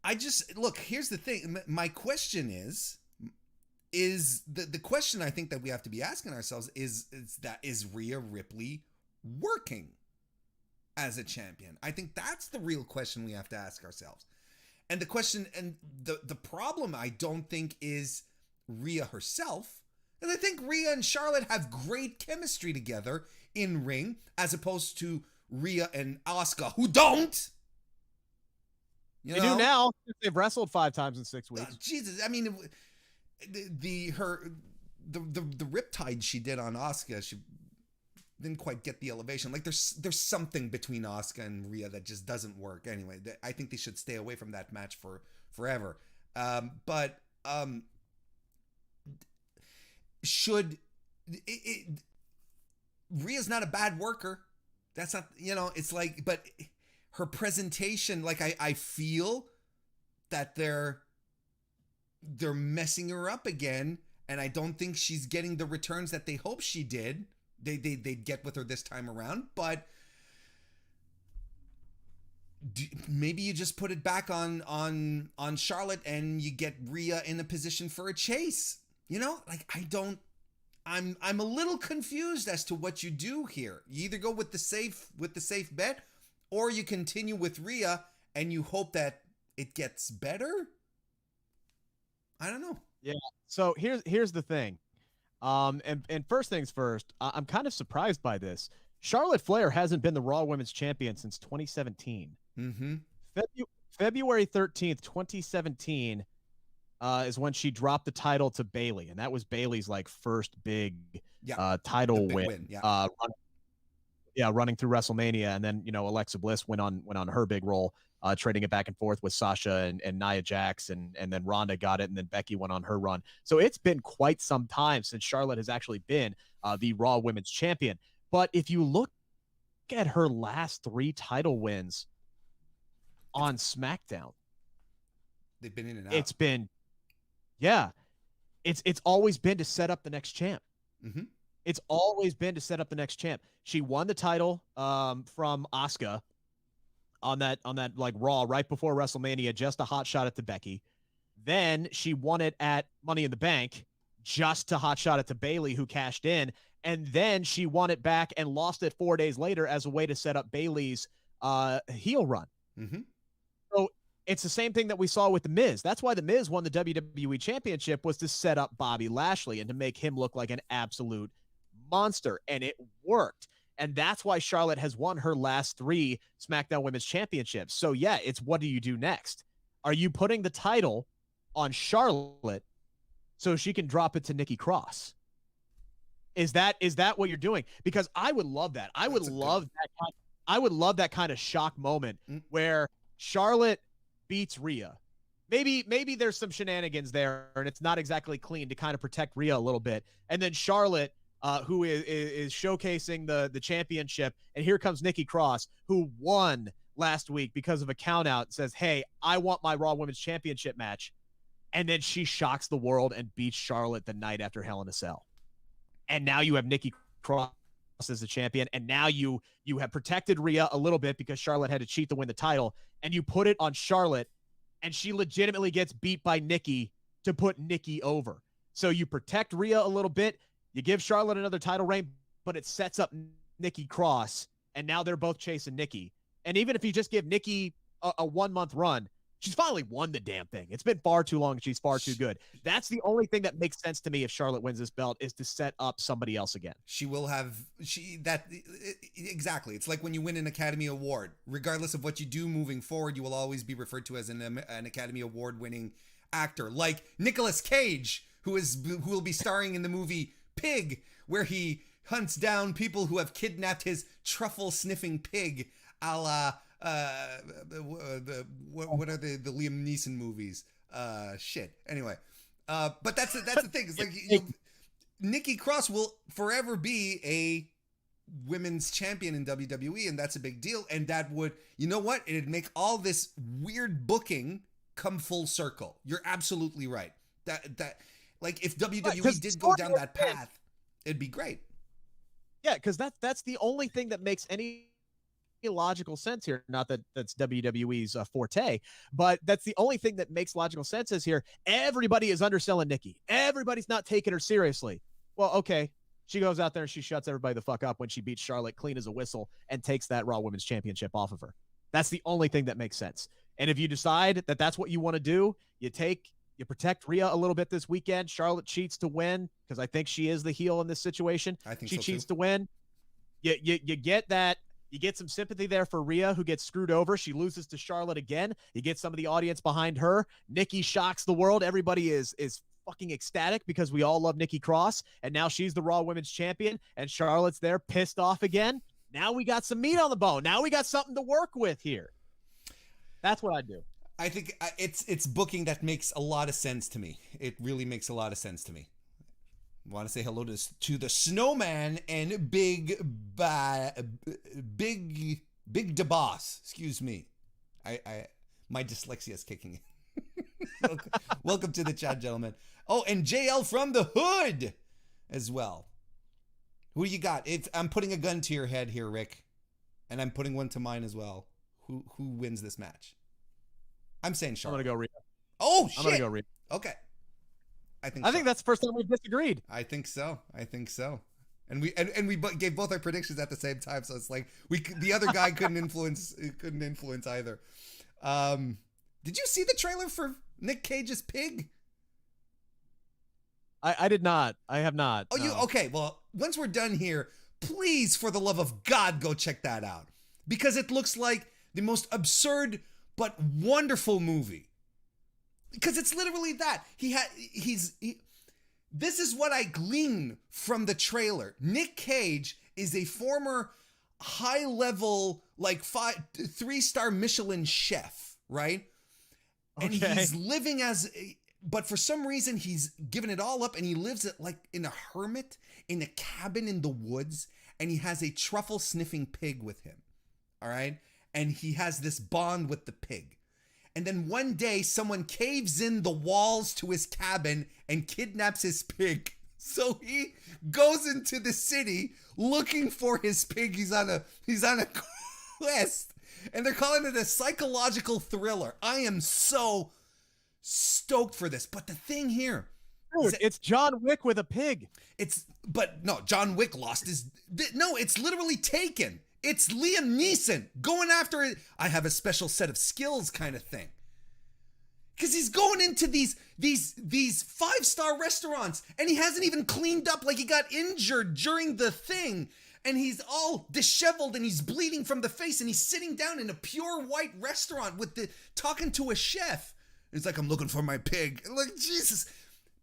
I just, look, here's the thing. My question is the question I think that we have to be asking ourselves is Rhea Ripley working as a champion? I think that's the real question we have to ask ourselves. And the question, and the problem, I don't think is Rhea herself. And I think Rhea and Charlotte have great chemistry together in ring, as opposed to Rhea and Asuka, who don't. They do now. They've wrestled 5 times in 6 weeks. Jesus, I mean, the riptide she did on Asuka, she didn't quite get the elevation. Like, there's something between Asuka and Rhea that just doesn't work. Anyway, I think they should stay away from that match forever. Rhea's not a bad worker. That's not, it's like, but her presentation, like, I feel that they're messing her up again, and I don't think she's getting the returns that they hope she did. They'd get with her this time around, but maybe you just put it back on Charlotte and you get Rhea in a position for a chase. Like, I'm a little confused as to what you do here. You either go with the safe bet, or you continue with Rhea and you hope that it gets better. I don't know. Yeah. So here's the thing. And first things first, I'm kind of surprised by this. Charlotte Flair hasn't been the Raw Women's Champion since 2017. Mm-hmm. February 13th, 2017 is when she dropped the title to Bayley, and that was Bayley's first big title win. Running through WrestleMania, and then Alexa Bliss went on her big role, trading it back and forth with Sasha and Nia Jax, and then Ronda got it, and then Becky went on her run. So it's been quite some time since Charlotte has actually been the Raw Women's Champion. But if you look at her last 3 title wins on SmackDown, they've been in and out. It's been, it's always been to set up the next champ. Mm-hmm. It's always been to set up the next champ. She won the title from Asuka on that Raw right before WrestleMania, just a hot shot at the Becky. Then she won it at Money in the Bank, just to hot shot it to Bayley, who cashed in. And then she won it back and lost it 4 days later as a way to set up Bayley's heel run. Mm-hmm. So it's the same thing that we saw with The Miz. That's why The Miz won the WWE Championship, was to set up Bobby Lashley and to make him look like an absolute monster, and it worked. And that's why Charlotte has won her last 3 SmackDown Women's Championships. So yeah, it's what do you do next? Are you putting the title on Charlotte so she can drop it to Nikki Cross? Is that what you're doing? Because I would love that. I would love that kind of shock moment where Charlotte beats Rhea. Maybe there's some shenanigans there, and it's not exactly clean to kind of protect Rhea a little bit. And then Charlotte, who is showcasing the championship, and here comes Nikki Cross, who won last week because of a countout, says, "Hey, I want my Raw Women's Championship match," and then she shocks the world and beats Charlotte the night after Hell in a Cell. And now you have Nikki Cross as the champion, and now you have protected Rhea a little bit because Charlotte had to cheat to win the title, and you put it on Charlotte, and she legitimately gets beat by Nikki to put Nikki over. So you protect Rhea a little bit, you give Charlotte another title reign, but it sets up Nikki Cross, and now they're both chasing Nikki. And even if you just give Nikki a 1 month run, she's finally won the damn thing. It's been far too long. She's far too good. That's the only thing that makes sense to me if Charlotte wins this belt, is to set up somebody else again. She will have exactly. It's like when you win an Academy Award. Regardless of what you do moving forward, you will always be referred to as an Academy Award winning actor. Like Nicolas Cage, who will be starring in the movie Pig, where he hunts down people who have kidnapped his truffle sniffing pig, a la what are the Liam Neeson movies? Shit. Anyway, but that's the thing. It's like Nikki Cross will forever be a women's champion in WWE, and that's a big deal. And that would, you know what? It'd make all this weird booking come full circle. You're absolutely right. That like if WWE did go down that path, it'd be great. Yeah, because that's the only thing that makes any logical sense here. Not that that's WWE's forte, but that's the only thing that makes logical sense is here. Everybody is underselling Nikki. Everybody's not taking her seriously. Well, okay. She goes out there and she shuts everybody the fuck up when she beats Charlotte clean as a whistle and takes that Raw Women's Championship off of her. That's the only thing that makes sense. And if you decide that that's what you want to do, you protect Rhea a little bit this weekend. Charlotte cheats to win because I think she is the heel in this situation. I think she so cheats too. to win. You get that. You get some sympathy there for Rhea, who gets screwed over. She loses to Charlotte again. You get some of the audience behind her. Nikki shocks the world. Everybody is fucking ecstatic because we all love Nikki Cross, and now she's the Raw Women's Champion, and Charlotte's there pissed off again. Now we got some meat on the bone. Now we got something to work with here. That's what I do. I think it's booking that makes a lot of sense to me. It really makes a lot of sense to me. I want to say hello to the Snowman and Big DeBoss. Excuse me. My dyslexia is kicking in. Welcome to the chat, gentlemen. Oh, and JL from the Hood as well. Who do you got? I'm putting a gun to your head here, Rick, and I'm putting one to mine as well. Who wins this match? I'm saying Charlotte. I'm gonna go Rhea. Oh shit! I'm gonna go Rhea. Okay. I think that's the first time we've disagreed. I think so. And we gave both our predictions at the same time, so it's like the other guy couldn't influence either. Did you see the trailer for Nic Cage's Pig? I did not. I have not. Oh, no. you okay? Well, once we're done here, please, for the love of God, go check that out, because it looks like the most absurd but wonderful movie. Because it's literally that. This is what I glean from the trailer. Nic Cage is a former high-level, like 3-star Michelin chef, right? Okay. And he's living but for some reason he's given it all up, and he lives like in a hermit in a cabin in the woods, and he has a truffle sniffing pig with him. All right? And he has this bond with the pig. And then one day, someone caves in the walls to his cabin and kidnaps his pig. So he goes into the city looking for his pig. He's on a quest, and they're calling it a psychological thriller. I am so stoked for this. But the thing here, dude, it's John Wick with a pig. John Wick lost his. No, it's literally Taken. It's Liam Neeson going after it. I have a special set of skills kind of thing. Because he's going into these 5-star restaurants, and he hasn't even cleaned up, like he got injured during the thing. And he's all disheveled, and he's bleeding from the face, and he's sitting down in a pure white restaurant talking to a chef. And he's like, I'm looking for my pig. And like, Jesus.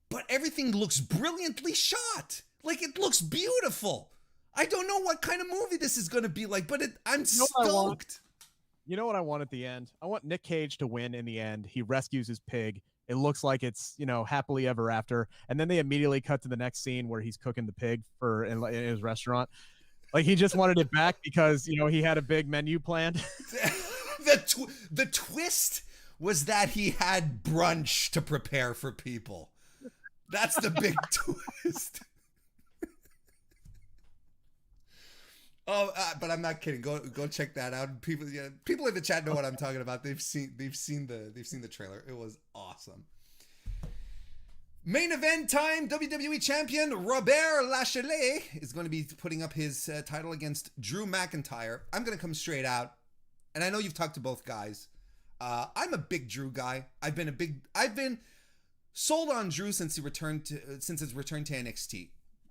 But everything looks brilliantly shot. Like, it looks beautiful. I don't know what kind of movie this is going to be like, but I'm stoked. You know what I want at the end? I want Nic Cage to win in the end. He rescues his pig. It looks like it's, happily ever after. And then they immediately cut to the next scene where he's cooking the pig in his restaurant. Like, he just wanted it back because, he had a big menu planned. The twist was that he had brunch to prepare for people. That's the big twist. Oh, but I'm not kidding. Go check that out. People in the chat know what I'm talking about. They've seen the trailer. It was awesome. Main event time. WWE champion Lashley is going to be putting up his title against Drew McIntyre. I'm going to come straight out, and I know you've talked to both guys. I'm a big Drew guy. I've been sold on Drew since his return to NXT a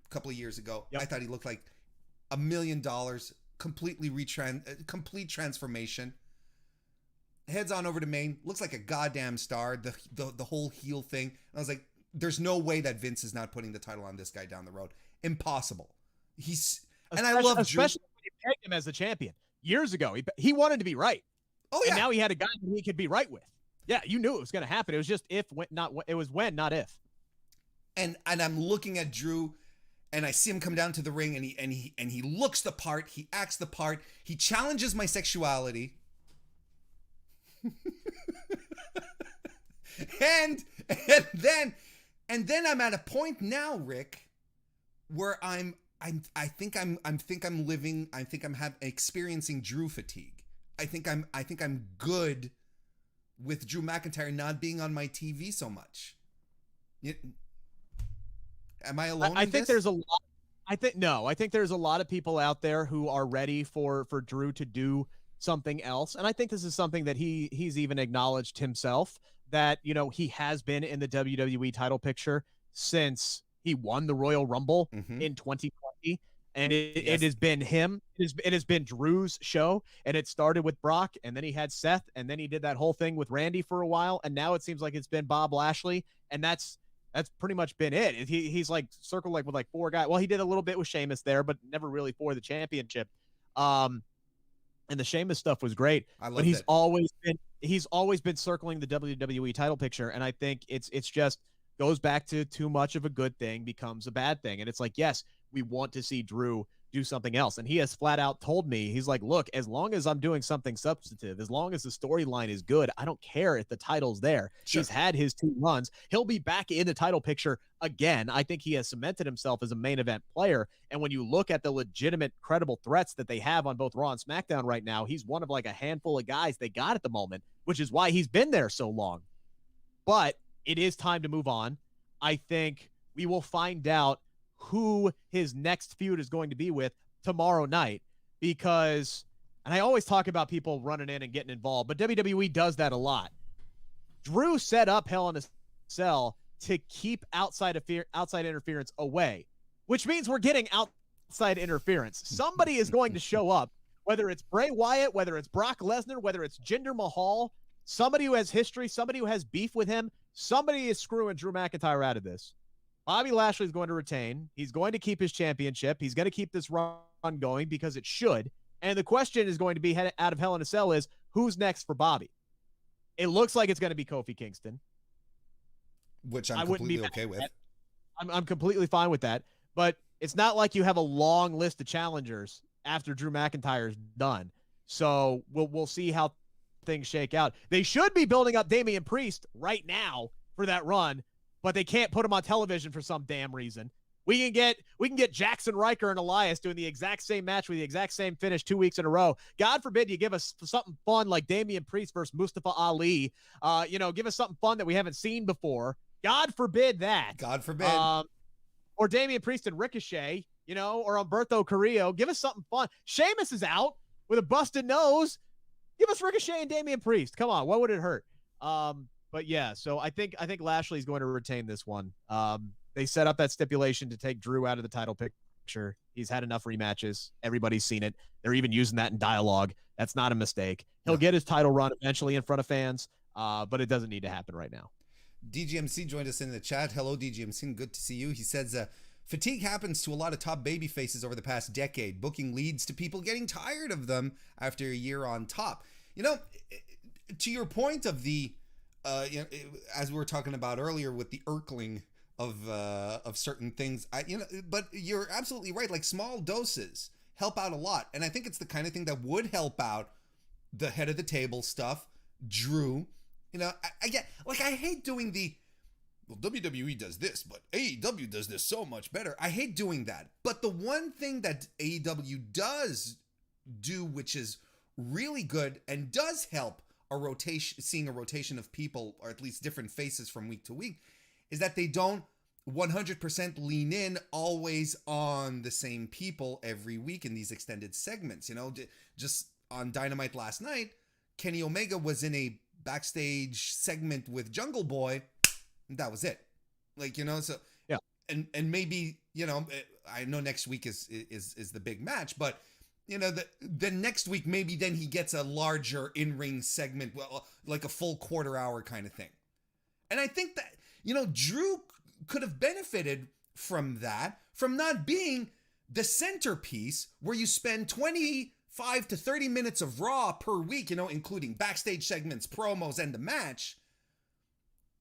couple of years ago. Yep. I thought he looked like $1 million, complete transformation. Heads on over to main, looks like a goddamn star. The whole heel thing. And I was like, there's no way that Vince is not putting the title on this guy down the road. Impossible. I love Drew. Especially when you pegged him as the champion years ago. He wanted to be right. Oh yeah. And now he had a guy that he could be right with. Yeah, you knew it was going to happen. It was just when, not if. And I'm looking at Drew. And I see him come down to the ring, and he looks the part. He acts the part. He challenges my sexuality. and then I'm at a point now, Rick, where I'm experiencing Drew fatigue. I think I'm good with Drew McIntyre not being on my TV so much. Am I alone? I think there's a lot. I think there's a lot of people out there who are ready for Drew to do something else. And I think this is something that he's even acknowledged himself, that, he has been in the WWE title picture since he won the Royal Rumble in 2020. And it has been him. It has been Drew's show. And it started with Brock, and then he had Seth, and then he did that whole thing with Randy for a while. And now it seems like it's been Bob Lashley. And that's pretty much been it. He's like circled with like four guys. Well, he did a little bit with Sheamus there, but never really for the championship. And the Sheamus stuff was great. But he's always been circling the WWE title picture, and I think it's just goes back to too much of a good thing becomes a bad thing. And it's like, yes, we want to see Drew do something else. And he has flat out told me, he's like, look, as long as I'm doing something substantive, as long as the storyline is good, I don't care if the title's there. Sure. He's had his 2 runs. He'll be back in the title picture again. I think he has cemented himself as a main event player. And when you look at the legitimate, credible threats that they have on both Raw and SmackDown right now, he's one of like a handful of guys they got at the moment, which is why he's been there so long. But it is time to move on. I think we will find out who his next feud is going to be with tomorrow night, because, and I always talk about people running in and getting involved, but WWE does that a lot. Drew set up Hell in a Cell to keep outside interference away, which means we're getting outside interference. Somebody is going to show up, whether it's Bray Wyatt, whether it's Brock Lesnar, whether it's Jinder Mahal, somebody who has history, somebody who has beef with him. Somebody is screwing Drew McIntyre out of this. Bobby Lashley is going to retain. He's going to keep his championship. He's going to keep this run going because it should. And the question is going to be out of Hell in a Cell is, who's next for Bobby? It looks like it's going to be Kofi Kingston, which I'm completely okay with. I'm completely fine with that. But it's not like you have a long list of challengers after Drew McIntyre's done. So we'll see how things shake out. They should be building up Damian Priest right now for that run, but they can't put him on television for some damn reason. We can get Jackson Riker and Elias doing the exact same match with the exact same finish 2 weeks in a row. God forbid you give us something fun like Damian Priest versus Mustafa Ali. Give us something fun that we haven't seen before. God forbid that. God forbid. Or Damian Priest and Ricochet, or Humberto Carrillo. Give us something fun. Sheamus is out with a busted nose. Give us Ricochet and Damian Priest. Come on, what would it hurt? But yeah, so I think Lashley's going to retain this one. They set up that stipulation to take Drew out of the title picture. He's had enough rematches. Everybody's seen it. They're even using that in dialogue. That's not a mistake. He'll get his title run eventually in front of fans, but it doesn't need to happen right now. DGMC joined us in the chat. Hello, DGMC. Good to see you. He says, Fatigue happens to a lot of top baby faces over the past decade. Booking leads to people getting tired of them after a year on top. You know, to your point of the, as we were talking about earlier with the irkling of certain things, but you're absolutely right. Like, small doses help out a lot. And I think it's the kind of thing that would help out the head of the table stuff, Drew. You know, I get, like, I hate doing the, well, WWE does this, but AEW does this so much better. I hate doing that. But the one thing that AEW does do, which is really good and does help seeing a rotation of people, or at least different faces from week to week, is that they don't 100% lean in always on the same people every week in these extended segments. You know, just on Dynamite last night, Kenny Omega was in a backstage segment with Jungle Boy. That was it. Like, you know, so yeah. And maybe, you know, I know next week is the big match, but you know, the next week, maybe then he gets a larger in-ring segment, well, like a full quarter hour kind of thing. And I think that, you know, Drew could have benefited from that, from not being the centerpiece where you spend 25 to 30 minutes of Raw per week, you know, including backstage segments, promos, and the match.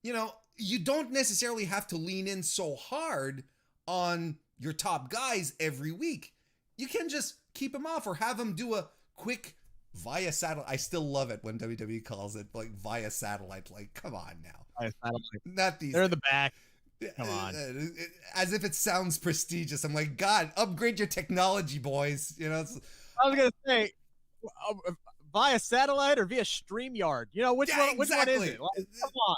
You know, you don't necessarily have to lean in so hard on your top guys every week. You can just keep them off or have them do a quick via satellite. I still love it when WWE calls it like via satellite. Like, come on now. Via satellite. Not these. They're in the back. Come on. As if it sounds prestigious. I'm like, God, upgrade your technology, boys. You know, I was going to say, via satellite or via StreamYard? You know, which one is it? Like, come on.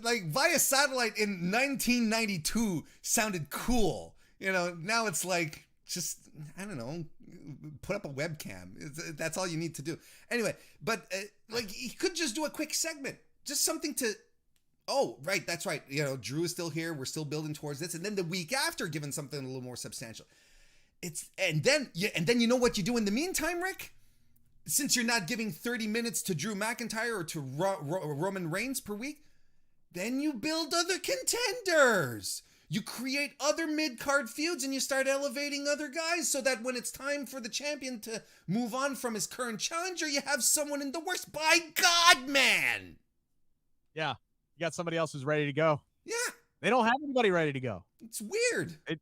Like, via satellite in 1992 sounded cool. You know, now it's like, just, I don't know, put up a webcam. That's all you need to do. Anyway, but like, he could just do a quick segment. Just something to, oh, right, that's right. You know, Drew is still here. We're still building towards this. And then the week after, giving something a little more substantial. And then you know what you do in the meantime, Rick? Since you're not giving 30 minutes to Drew McIntyre or to Roman Reigns per week, then you build other contenders. You create other mid-card feuds and you start elevating other guys so that when it's time for the champion to move on from his current challenger, you have someone in the works. By God, man! Yeah, you got somebody else who's ready to go. Yeah. They don't have anybody ready to go. It's weird. They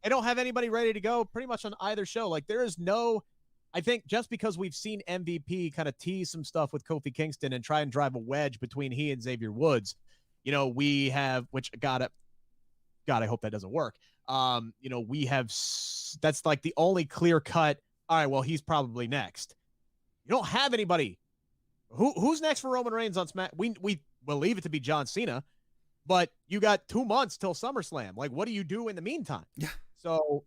don't have anybody ready to go pretty much on either show. Like, there is no... I think just because we've seen MVP kind of tease some stuff with Kofi Kingston and try and drive a wedge between he and Xavier Woods, you know, we have, which God, I hope that doesn't work. You know, we have, that's like the only clear cut. All right, well, he's probably next. You don't have anybody. Who's next for Roman Reigns on Smack? We believe it to be John Cena, but you got 2 months till SummerSlam. Like, what do you do in the meantime? Yeah. So.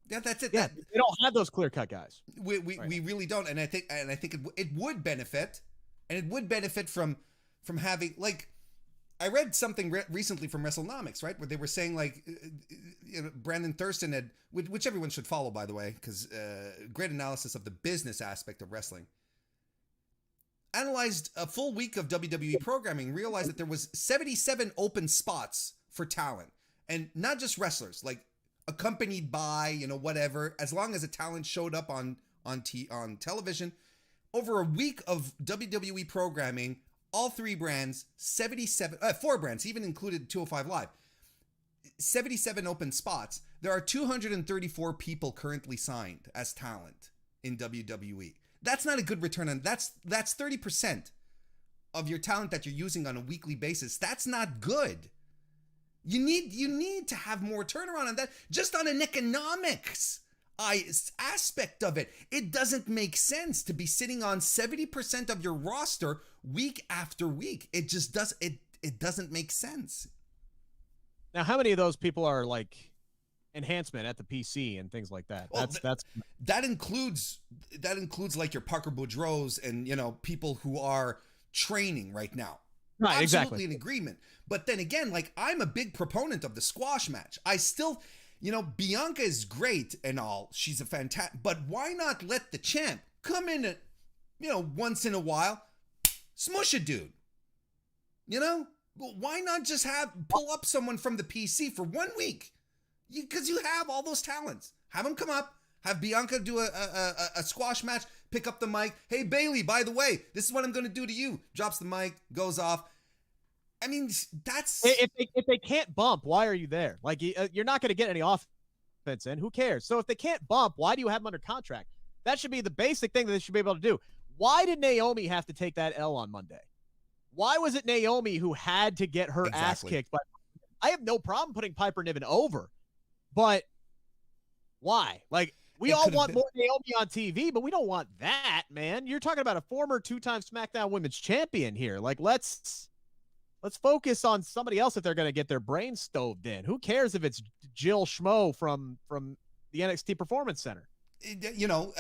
Yeah, that's it. Yeah, they don't have those clear cut guys. We really don't, and I think it would benefit, and it would benefit from having, like, I read something recently from WrestleNomics, right, where they were saying, like, you know, Brandon Thurston had, which everyone should follow, by the way, because great analysis of the business aspect of wrestling. Analyzed a full week of WWE programming, realized that there was 77 open spots for talent, and not just wrestlers, like, accompanied by, you know, whatever, as long as a talent showed up on television. Over a week of WWE programming, all 3 brands, 4 brands, even included 205 Live, 77 open spots. There are 234 people currently signed as talent in WWE. That's not a good return on, that's 30% of your talent that you're using on a weekly basis. That's not good. You need to have more turnaround on that, just on an economics aspect of it. It doesn't make sense to be sitting on 70% of your roster week after week. It just doesn't make sense. Now, how many of those people are like enhancement at the PC and things like that? Well, that includes like your Parker Boudreaux's and, you know, people who are training right now. Right, absolutely exactly. in agreement. But then again, like, I'm a big proponent of the squash match. I still, you know, Bianca is great and all. She's a fantastic, but why not let the champ come in at, you know, once in a while, smush a dude? You know, why not just pull up someone from the PC for 1 week? Because you have all those talents. Have them come up. Have Bianca do a squash match. Pick up the mic. Hey, Bayley, by the way, this is what I'm going to do to you. Drops the mic, goes off. I mean, that's... If they can't bump, why are you there? Like, you're not going to get any offense in. Who cares? So if they can't bump, why do you have them under contract? That should be the basic thing that they should be able to do. Why did Naomi have to take that L on Monday? Why was it Naomi who had to get her ass kicked? But I have no problem putting Piper Niven over, but why? Like, we all want more Naomi on TV, but we don't want that, man. You're talking about a former 2-time SmackDown Women's Champion here. Like, let's focus on somebody else if they're going to get their brains stoved in. Who cares if it's Jill Schmo from the NXT Performance Center? You know,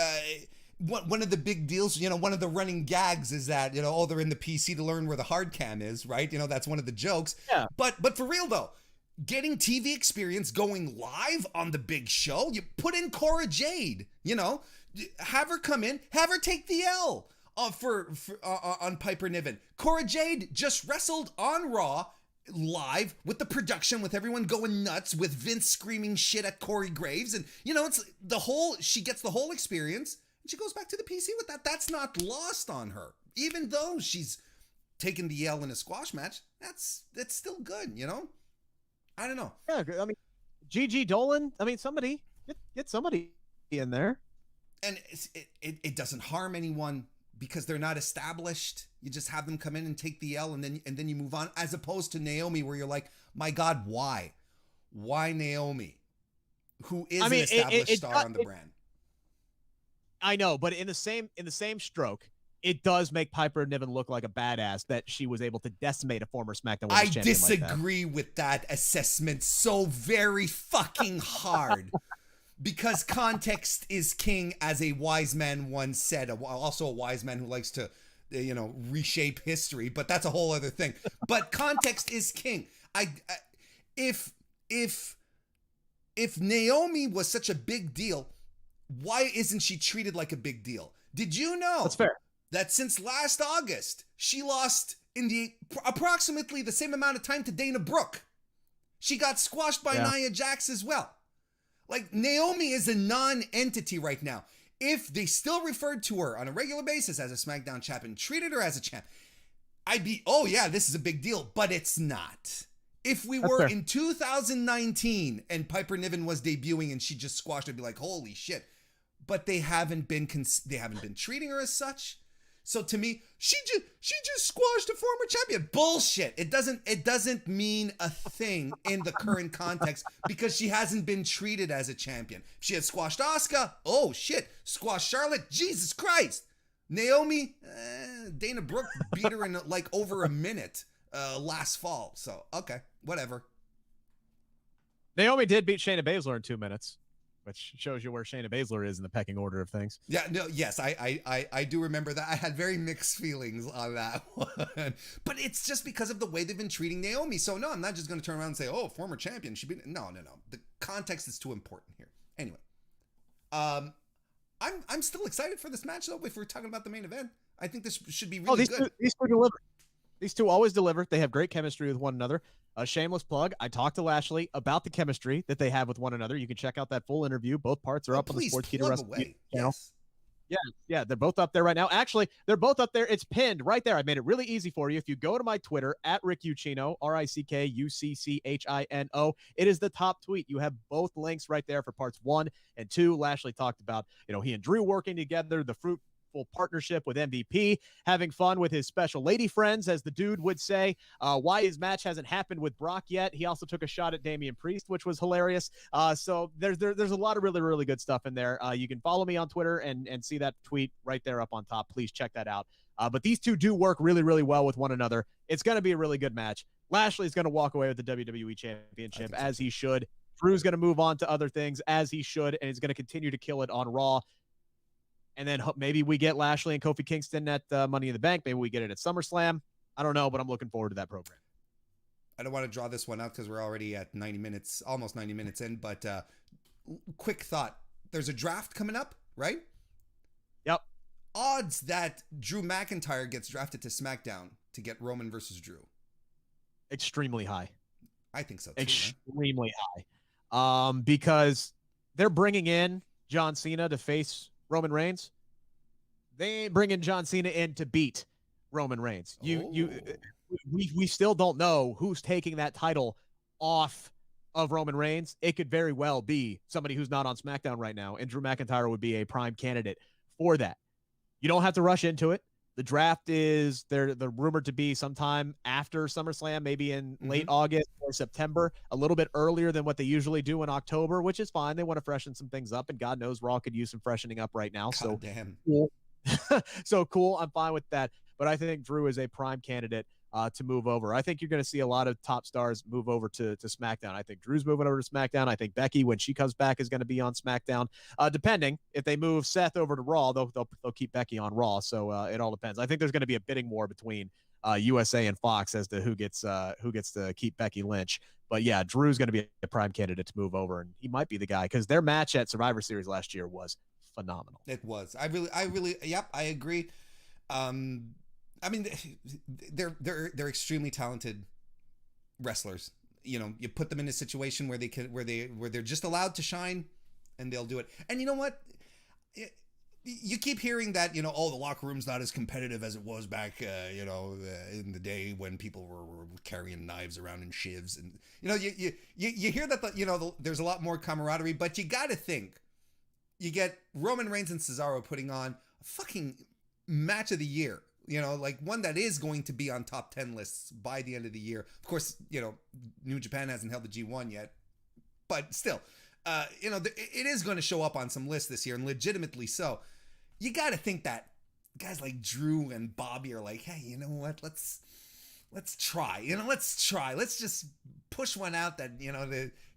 one of the big deals, you know, one of the running gags is that, you know, oh, they're in the PC to learn where the hard cam is, right? You know, that's one of the jokes. Yeah. But for real, though, getting TV experience going live on the big show, you put in Cora Jade, you know, have her come in, have her take the L on Piper Niven. Cora Jade just wrestled on Raw live with the production, with everyone going nuts, with Vince screaming shit at Corey Graves. And, you know, it's she gets the whole experience and she goes back to the PC with that. That's not lost on her. Even though she's taken the L in a squash match, that's still good, you know? I don't know. Yeah, I mean, Gigi Dolan, I mean, somebody, get somebody in there. And it doesn't harm anyone because they're not established. You just have them come in and take the L and then you move on, as opposed to Naomi where you're like, my God, why? Why Naomi? Who is an established star on the brand? I know, but in the same stroke, it does make Piper Niven look like a badass that she was able to decimate a former SmackDown Women's Champion. I disagree with that assessment so very fucking hard. Because context is king, as a wise man once said. Also a wise man who likes to, you know, reshape history, but that's a whole other thing. But context is king. If Naomi was such a big deal, why isn't she treated like a big deal? Did you know? That's fair. That since last August, she lost in approximately the same amount of time to Dana Brooke. She got squashed by Nia Jax as well. Like, Naomi is a non-entity right now. If they still referred to her on a regular basis as a SmackDown champion, treated her as a champ, I'd be, oh yeah, this is a big deal, but it's not. If we were in 2019 and Piper Niven was debuting and she just squashed, I'd be like, holy shit. But they haven't been treating her as such. So to me, she just squashed a former champion. Bullshit. It doesn't mean a thing in the current context because she hasn't been treated as a champion. If she had squashed Asuka, oh shit. Squashed Charlotte, Jesus Christ. Naomi, Dana Brooke beat her in like over a minute last fall. So, okay, whatever. Naomi did beat Shayna Baszler in 2 minutes, which shows you where Shayna Baszler is in the pecking order of things. Yeah, no, yes, I do remember that. I had very mixed feelings on that one. But it's just because of the way they've been treating Naomi. So no, I'm not just going to turn around and say, oh, former champion. No. The context is too important here. Anyway, I'm still excited for this match, though, if we're talking about the main event. I think this should be really good. These two deliver. These two always deliver. They have great chemistry with one another. A shameless plug. I talked to Lashley about the chemistry that they have with one another. You can check out that full interview. Both parts are up on the Sportskeeda Wrestling channel. Yes. Yeah, they're both up there right now. Actually, they're both up there. It's pinned right there. I made it really easy for you. If you go to my Twitter, at Rick Ucchino, RICKUCCHINO, it is the top tweet. You have both links right there for parts 1 and 2. Lashley talked about, he and Drew working together, the fruitful partnership with MVP, having fun with his special lady friends, as the dude would say, why his match hasn't happened with Brock yet. He also took a shot at Damian Priest, which was hilarious. So there's a lot of really, really good stuff in there. You can follow me on Twitter and see that tweet right there up on top. Please check that out. But these two do work really, really well with one another. It's going to be a really good match. Lashley's going to walk away with the WWE Championship, as he should. Drew's going to move on to other things, as he should, and he's going to continue to kill it on Raw. And then maybe we get Lashley and Kofi Kingston at Money in the Bank. Maybe we get it at SummerSlam. I don't know, but I'm looking forward to that program. I don't want to draw this one out because we're already at 90 minutes, almost 90 minutes in. But quick thought. There's a draft coming up, right? Yep. Odds that Drew McIntyre gets drafted to SmackDown to get Roman versus Drew. Extremely high. I think so, too. Extremely high. because they're bringing in John Cena to face Roman Reigns. They ain't bringing John Cena in to beat Roman Reigns. We still don't know who's taking that title off of Roman Reigns. It could very well be somebody who's not on SmackDown right now, and Drew McIntyre would be a prime candidate for that. You don't have to rush into it. The draft is they're rumored to be sometime after SummerSlam, maybe in late August or September, a little bit earlier than what they usually do in October, which is fine. They want to freshen some things up, and God knows Raw could use some freshening up right now. So damn. Cool. So cool. I'm fine with that. But I think Drew is a prime candidate to move over. I think you're going to see a lot of top stars move over to SmackDown. I think Drew's moving over to SmackDown. I think Becky, when she comes back, is going to be on SmackDown. Depending if they move Seth over to Raw, they'll keep Becky on Raw. So it all depends. I think there's going to be a bidding war between USA and Fox as to who gets to keep Becky Lynch. But yeah, Drew's going to be a prime candidate to move over, and he might be the guy because their match at Survivor Series last year was phenomenal. It was. I really, yep, I agree. I mean, they're extremely talented wrestlers. You know, you put them in a situation where they're just allowed to shine, and they'll do it. And you know what? You keep hearing that, the locker room's not as competitive as it was back, in the day when people were carrying knives around in shivs, and you hear that there's a lot more camaraderie. But you got to think, you get Roman Reigns and Cesaro putting on a fucking match of the year. Like one that is going to be on top 10 lists by the end of the year. Of course, New Japan hasn't held the G1 yet, but still, it is going to show up on some lists this year, and legitimately so. You got to think that guys like Drew and Bobby are like, hey, you know what? Let's try. Let's just push one out that,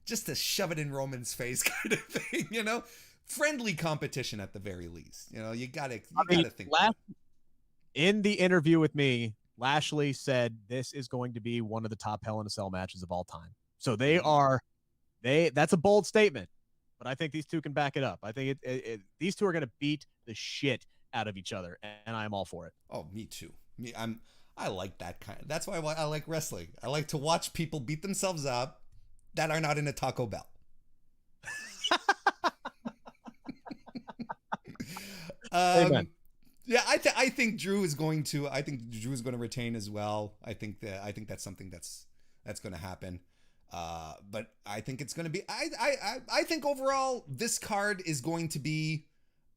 just to shove it in Roman's face kind of thing, Friendly competition at the very least. You got to think. In the interview with me, Lashley said this is going to be one of the top Hell in a Cell matches of all time. So that's a bold statement, but I think these two can back it up. I think these two are going to beat the shit out of each other, and I'm all for it. Oh, me too. I like that kind. That's why I like wrestling. I like to watch people beat themselves up that are not in a Taco Bell. Amen. Yeah, I think Drew is going to retain as well. I think that's something that's going to happen. But I think it's going to be. I think overall this card is going to be.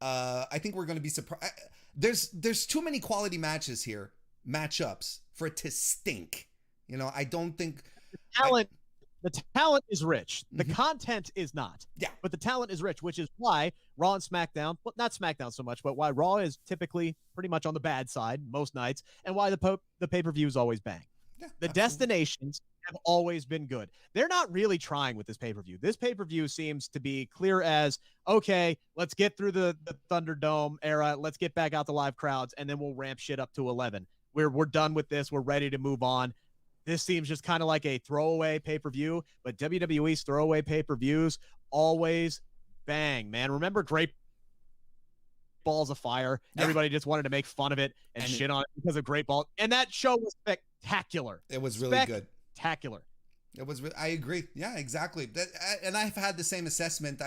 I think we're going to be surprised. There's too many quality matches here, matchups for it to stink. I don't think the talent is rich. The content is not. Yeah. But the talent is rich, which is why Raw and SmackDown, well, not SmackDown so much, but why Raw is typically pretty much on the bad side most nights, and why the pay-per-views always bang. Yeah, the absolutely. Destinations have always been good. They're not really trying with this pay-per-view. This pay-per-view seems to be clear as, okay, let's get through the Thunderdome era. Let's get back out to live crowds, and then we'll ramp shit up to 11. We're done with this. We're ready to move on. This seems just kind of like a throwaway pay-per-view, but WWE's throwaway pay-per-views always bang, man. Remember Great Balls of Fire? Yeah. Everybody just wanted to make fun of it and shit on it because of Great Ball. And that show was spectacular. It was really good. Spectacular. It was. I agree. Yeah, exactly. And I've had the same assessment.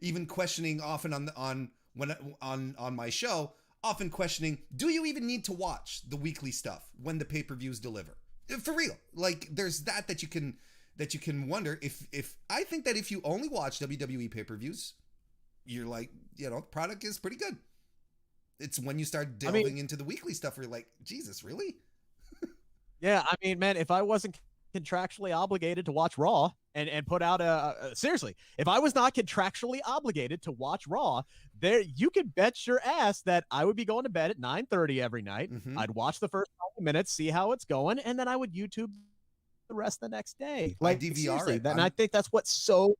Even questioning often on my show, often questioning, do you even need to watch the weekly stuff when the pay-per-views deliver? For real. Like there's that you can wonder if I think that if you only watch WWE pay-per-views, you're like, product is pretty good. It's when you start delving into the weekly stuff where you're like, Jesus, really? Yeah, I mean, man, if I wasn't contractually obligated to watch Raw and put out seriously, if I was not contractually obligated to watch Raw, you could bet your ass that I would be going to bed at 9:30 every night. I'd watch the first 20 minutes, see how it's going, and then I would YouTube the rest the next day. Like DVR it. And I think that's what so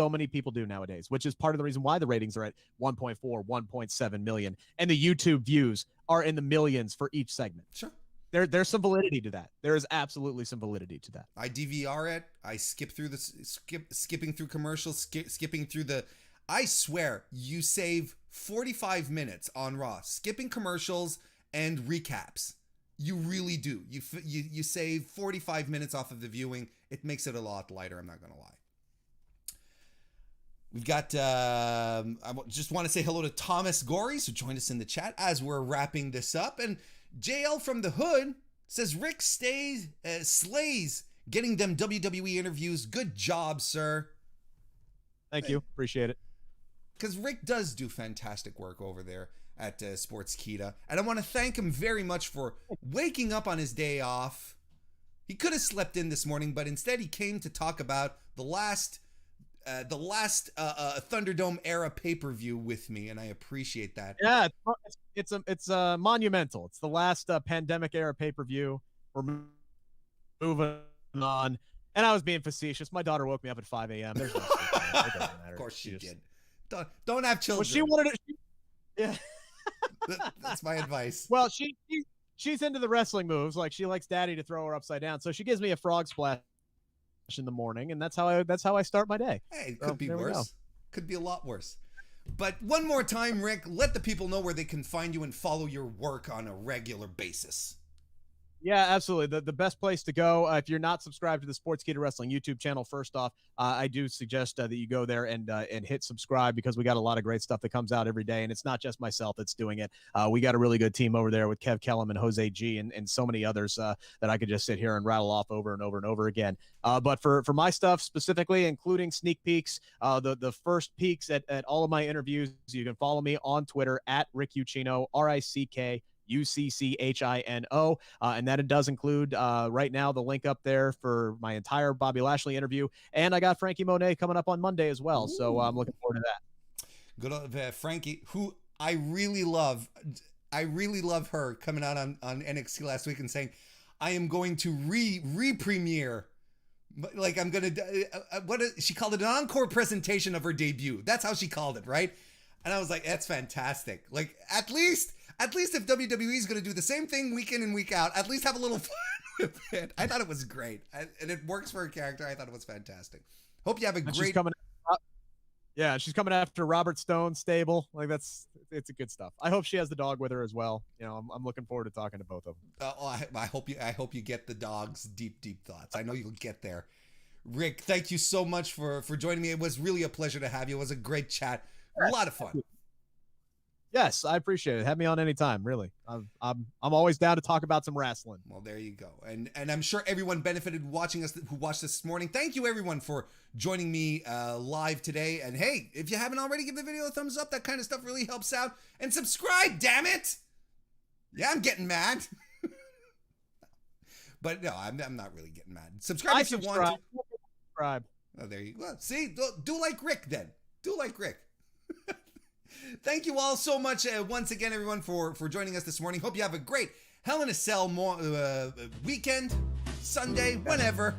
many people do nowadays, which is part of the reason why the ratings are at 1.4, 1.7 million, and the YouTube views are in the millions for each segment. Sure. There's some validity to that. There is absolutely some validity to that. I DVR it. I skip through skipping through commercials, skipping through I swear you save 45 minutes on Raw, skipping commercials and recaps. You really do. You save 45 minutes off of the viewing. It makes it a lot lighter, I'm not going to lie. We've got, I just want to say hello to Thomas Gories, who joined us in the chat as we're wrapping this up. And JL from the Hood says, Rick slays getting them WWE interviews. Good job, sir. Thank you. Appreciate it. Because Rick does do fantastic work over there at Sportskeeda. And I want to thank him very much for waking up on his day off. He could have slept in this morning, but instead he came to talk about the last Thunderdome era pay-per-view with me, and I appreciate that. Yeah, it's monumental. It's the last pandemic era pay-per-view. We're moving on, and I was being facetious. My daughter woke me up at 5 a.m. There's no sleep. It doesn't matter. Of course she did. Don't have children. Well, she wanted it. Yeah, that's my advice. Well, she's into the wrestling moves. Like, she likes daddy to throw her upside down, so she gives me a frog splash in the morning, and that's how I start my day. Hey, it could be worse. Could be a lot worse. But one more time, Rick, let the people know where they can find you and follow your work on a regular basis. Yeah, absolutely. The best place to go, if you're not subscribed to the Sportskeeda Wrestling YouTube channel, first off, I do suggest that you go there and hit subscribe, because we got a lot of great stuff that comes out every day, and it's not just myself that's doing it. We got a really good team over there with Kev Kellum and Jose G and so many others that I could just sit here and rattle off over and over and over again. But for my stuff specifically, including sneak peeks, the first peeks at all of my interviews, you can follow me on Twitter at Rick Ucchino, RICKUCCHINO, and that it does include right now the link up there for my entire Bobby Lashley interview, and I got Frankie Monet coming up on Monday as well. Ooh. So I'm looking forward to that. Good old Frankie, who I really love her coming out on NXT last week and saying, I am going to re-premiere. Like, I'm gonna she called it an encore presentation of her debut. That's how she called it, right? And I was like, that's fantastic. Like, at least if WWE is going to do the same thing week in and week out, at least have a little fun with it. I thought it was great. And it works for her character. I thought it was fantastic. Hope you have a great... She's coming after Robert Stone's stable. Like, it's a good stuff. I hope she has the dog with her as well. You know, I'm looking forward to talking to both of them. I hope you get the dog's deep thoughts. I know you'll get there. Rick, thank you so much for joining me. It was really a pleasure to have you. It was a great chat. A lot of fun. Yes, I appreciate it. Have me on anytime, really. I'm always down to talk about some wrestling. Well, there you go. And I'm sure everyone benefited who watched this morning. Thank you, everyone, for joining me live today. And hey, if you haven't already, give the video a thumbs up. That kind of stuff really helps out. And subscribe, damn it! Yeah, I'm getting mad. But no, I'm not really getting mad. Subscribe if you want to. Subscribe. Oh, there you go. Well, see, do like Rick then. Do like Rick. Thank you all so much once again, everyone, for joining us this morning. Hope you have a great Hell in a Cell weekend, Sunday, whenever.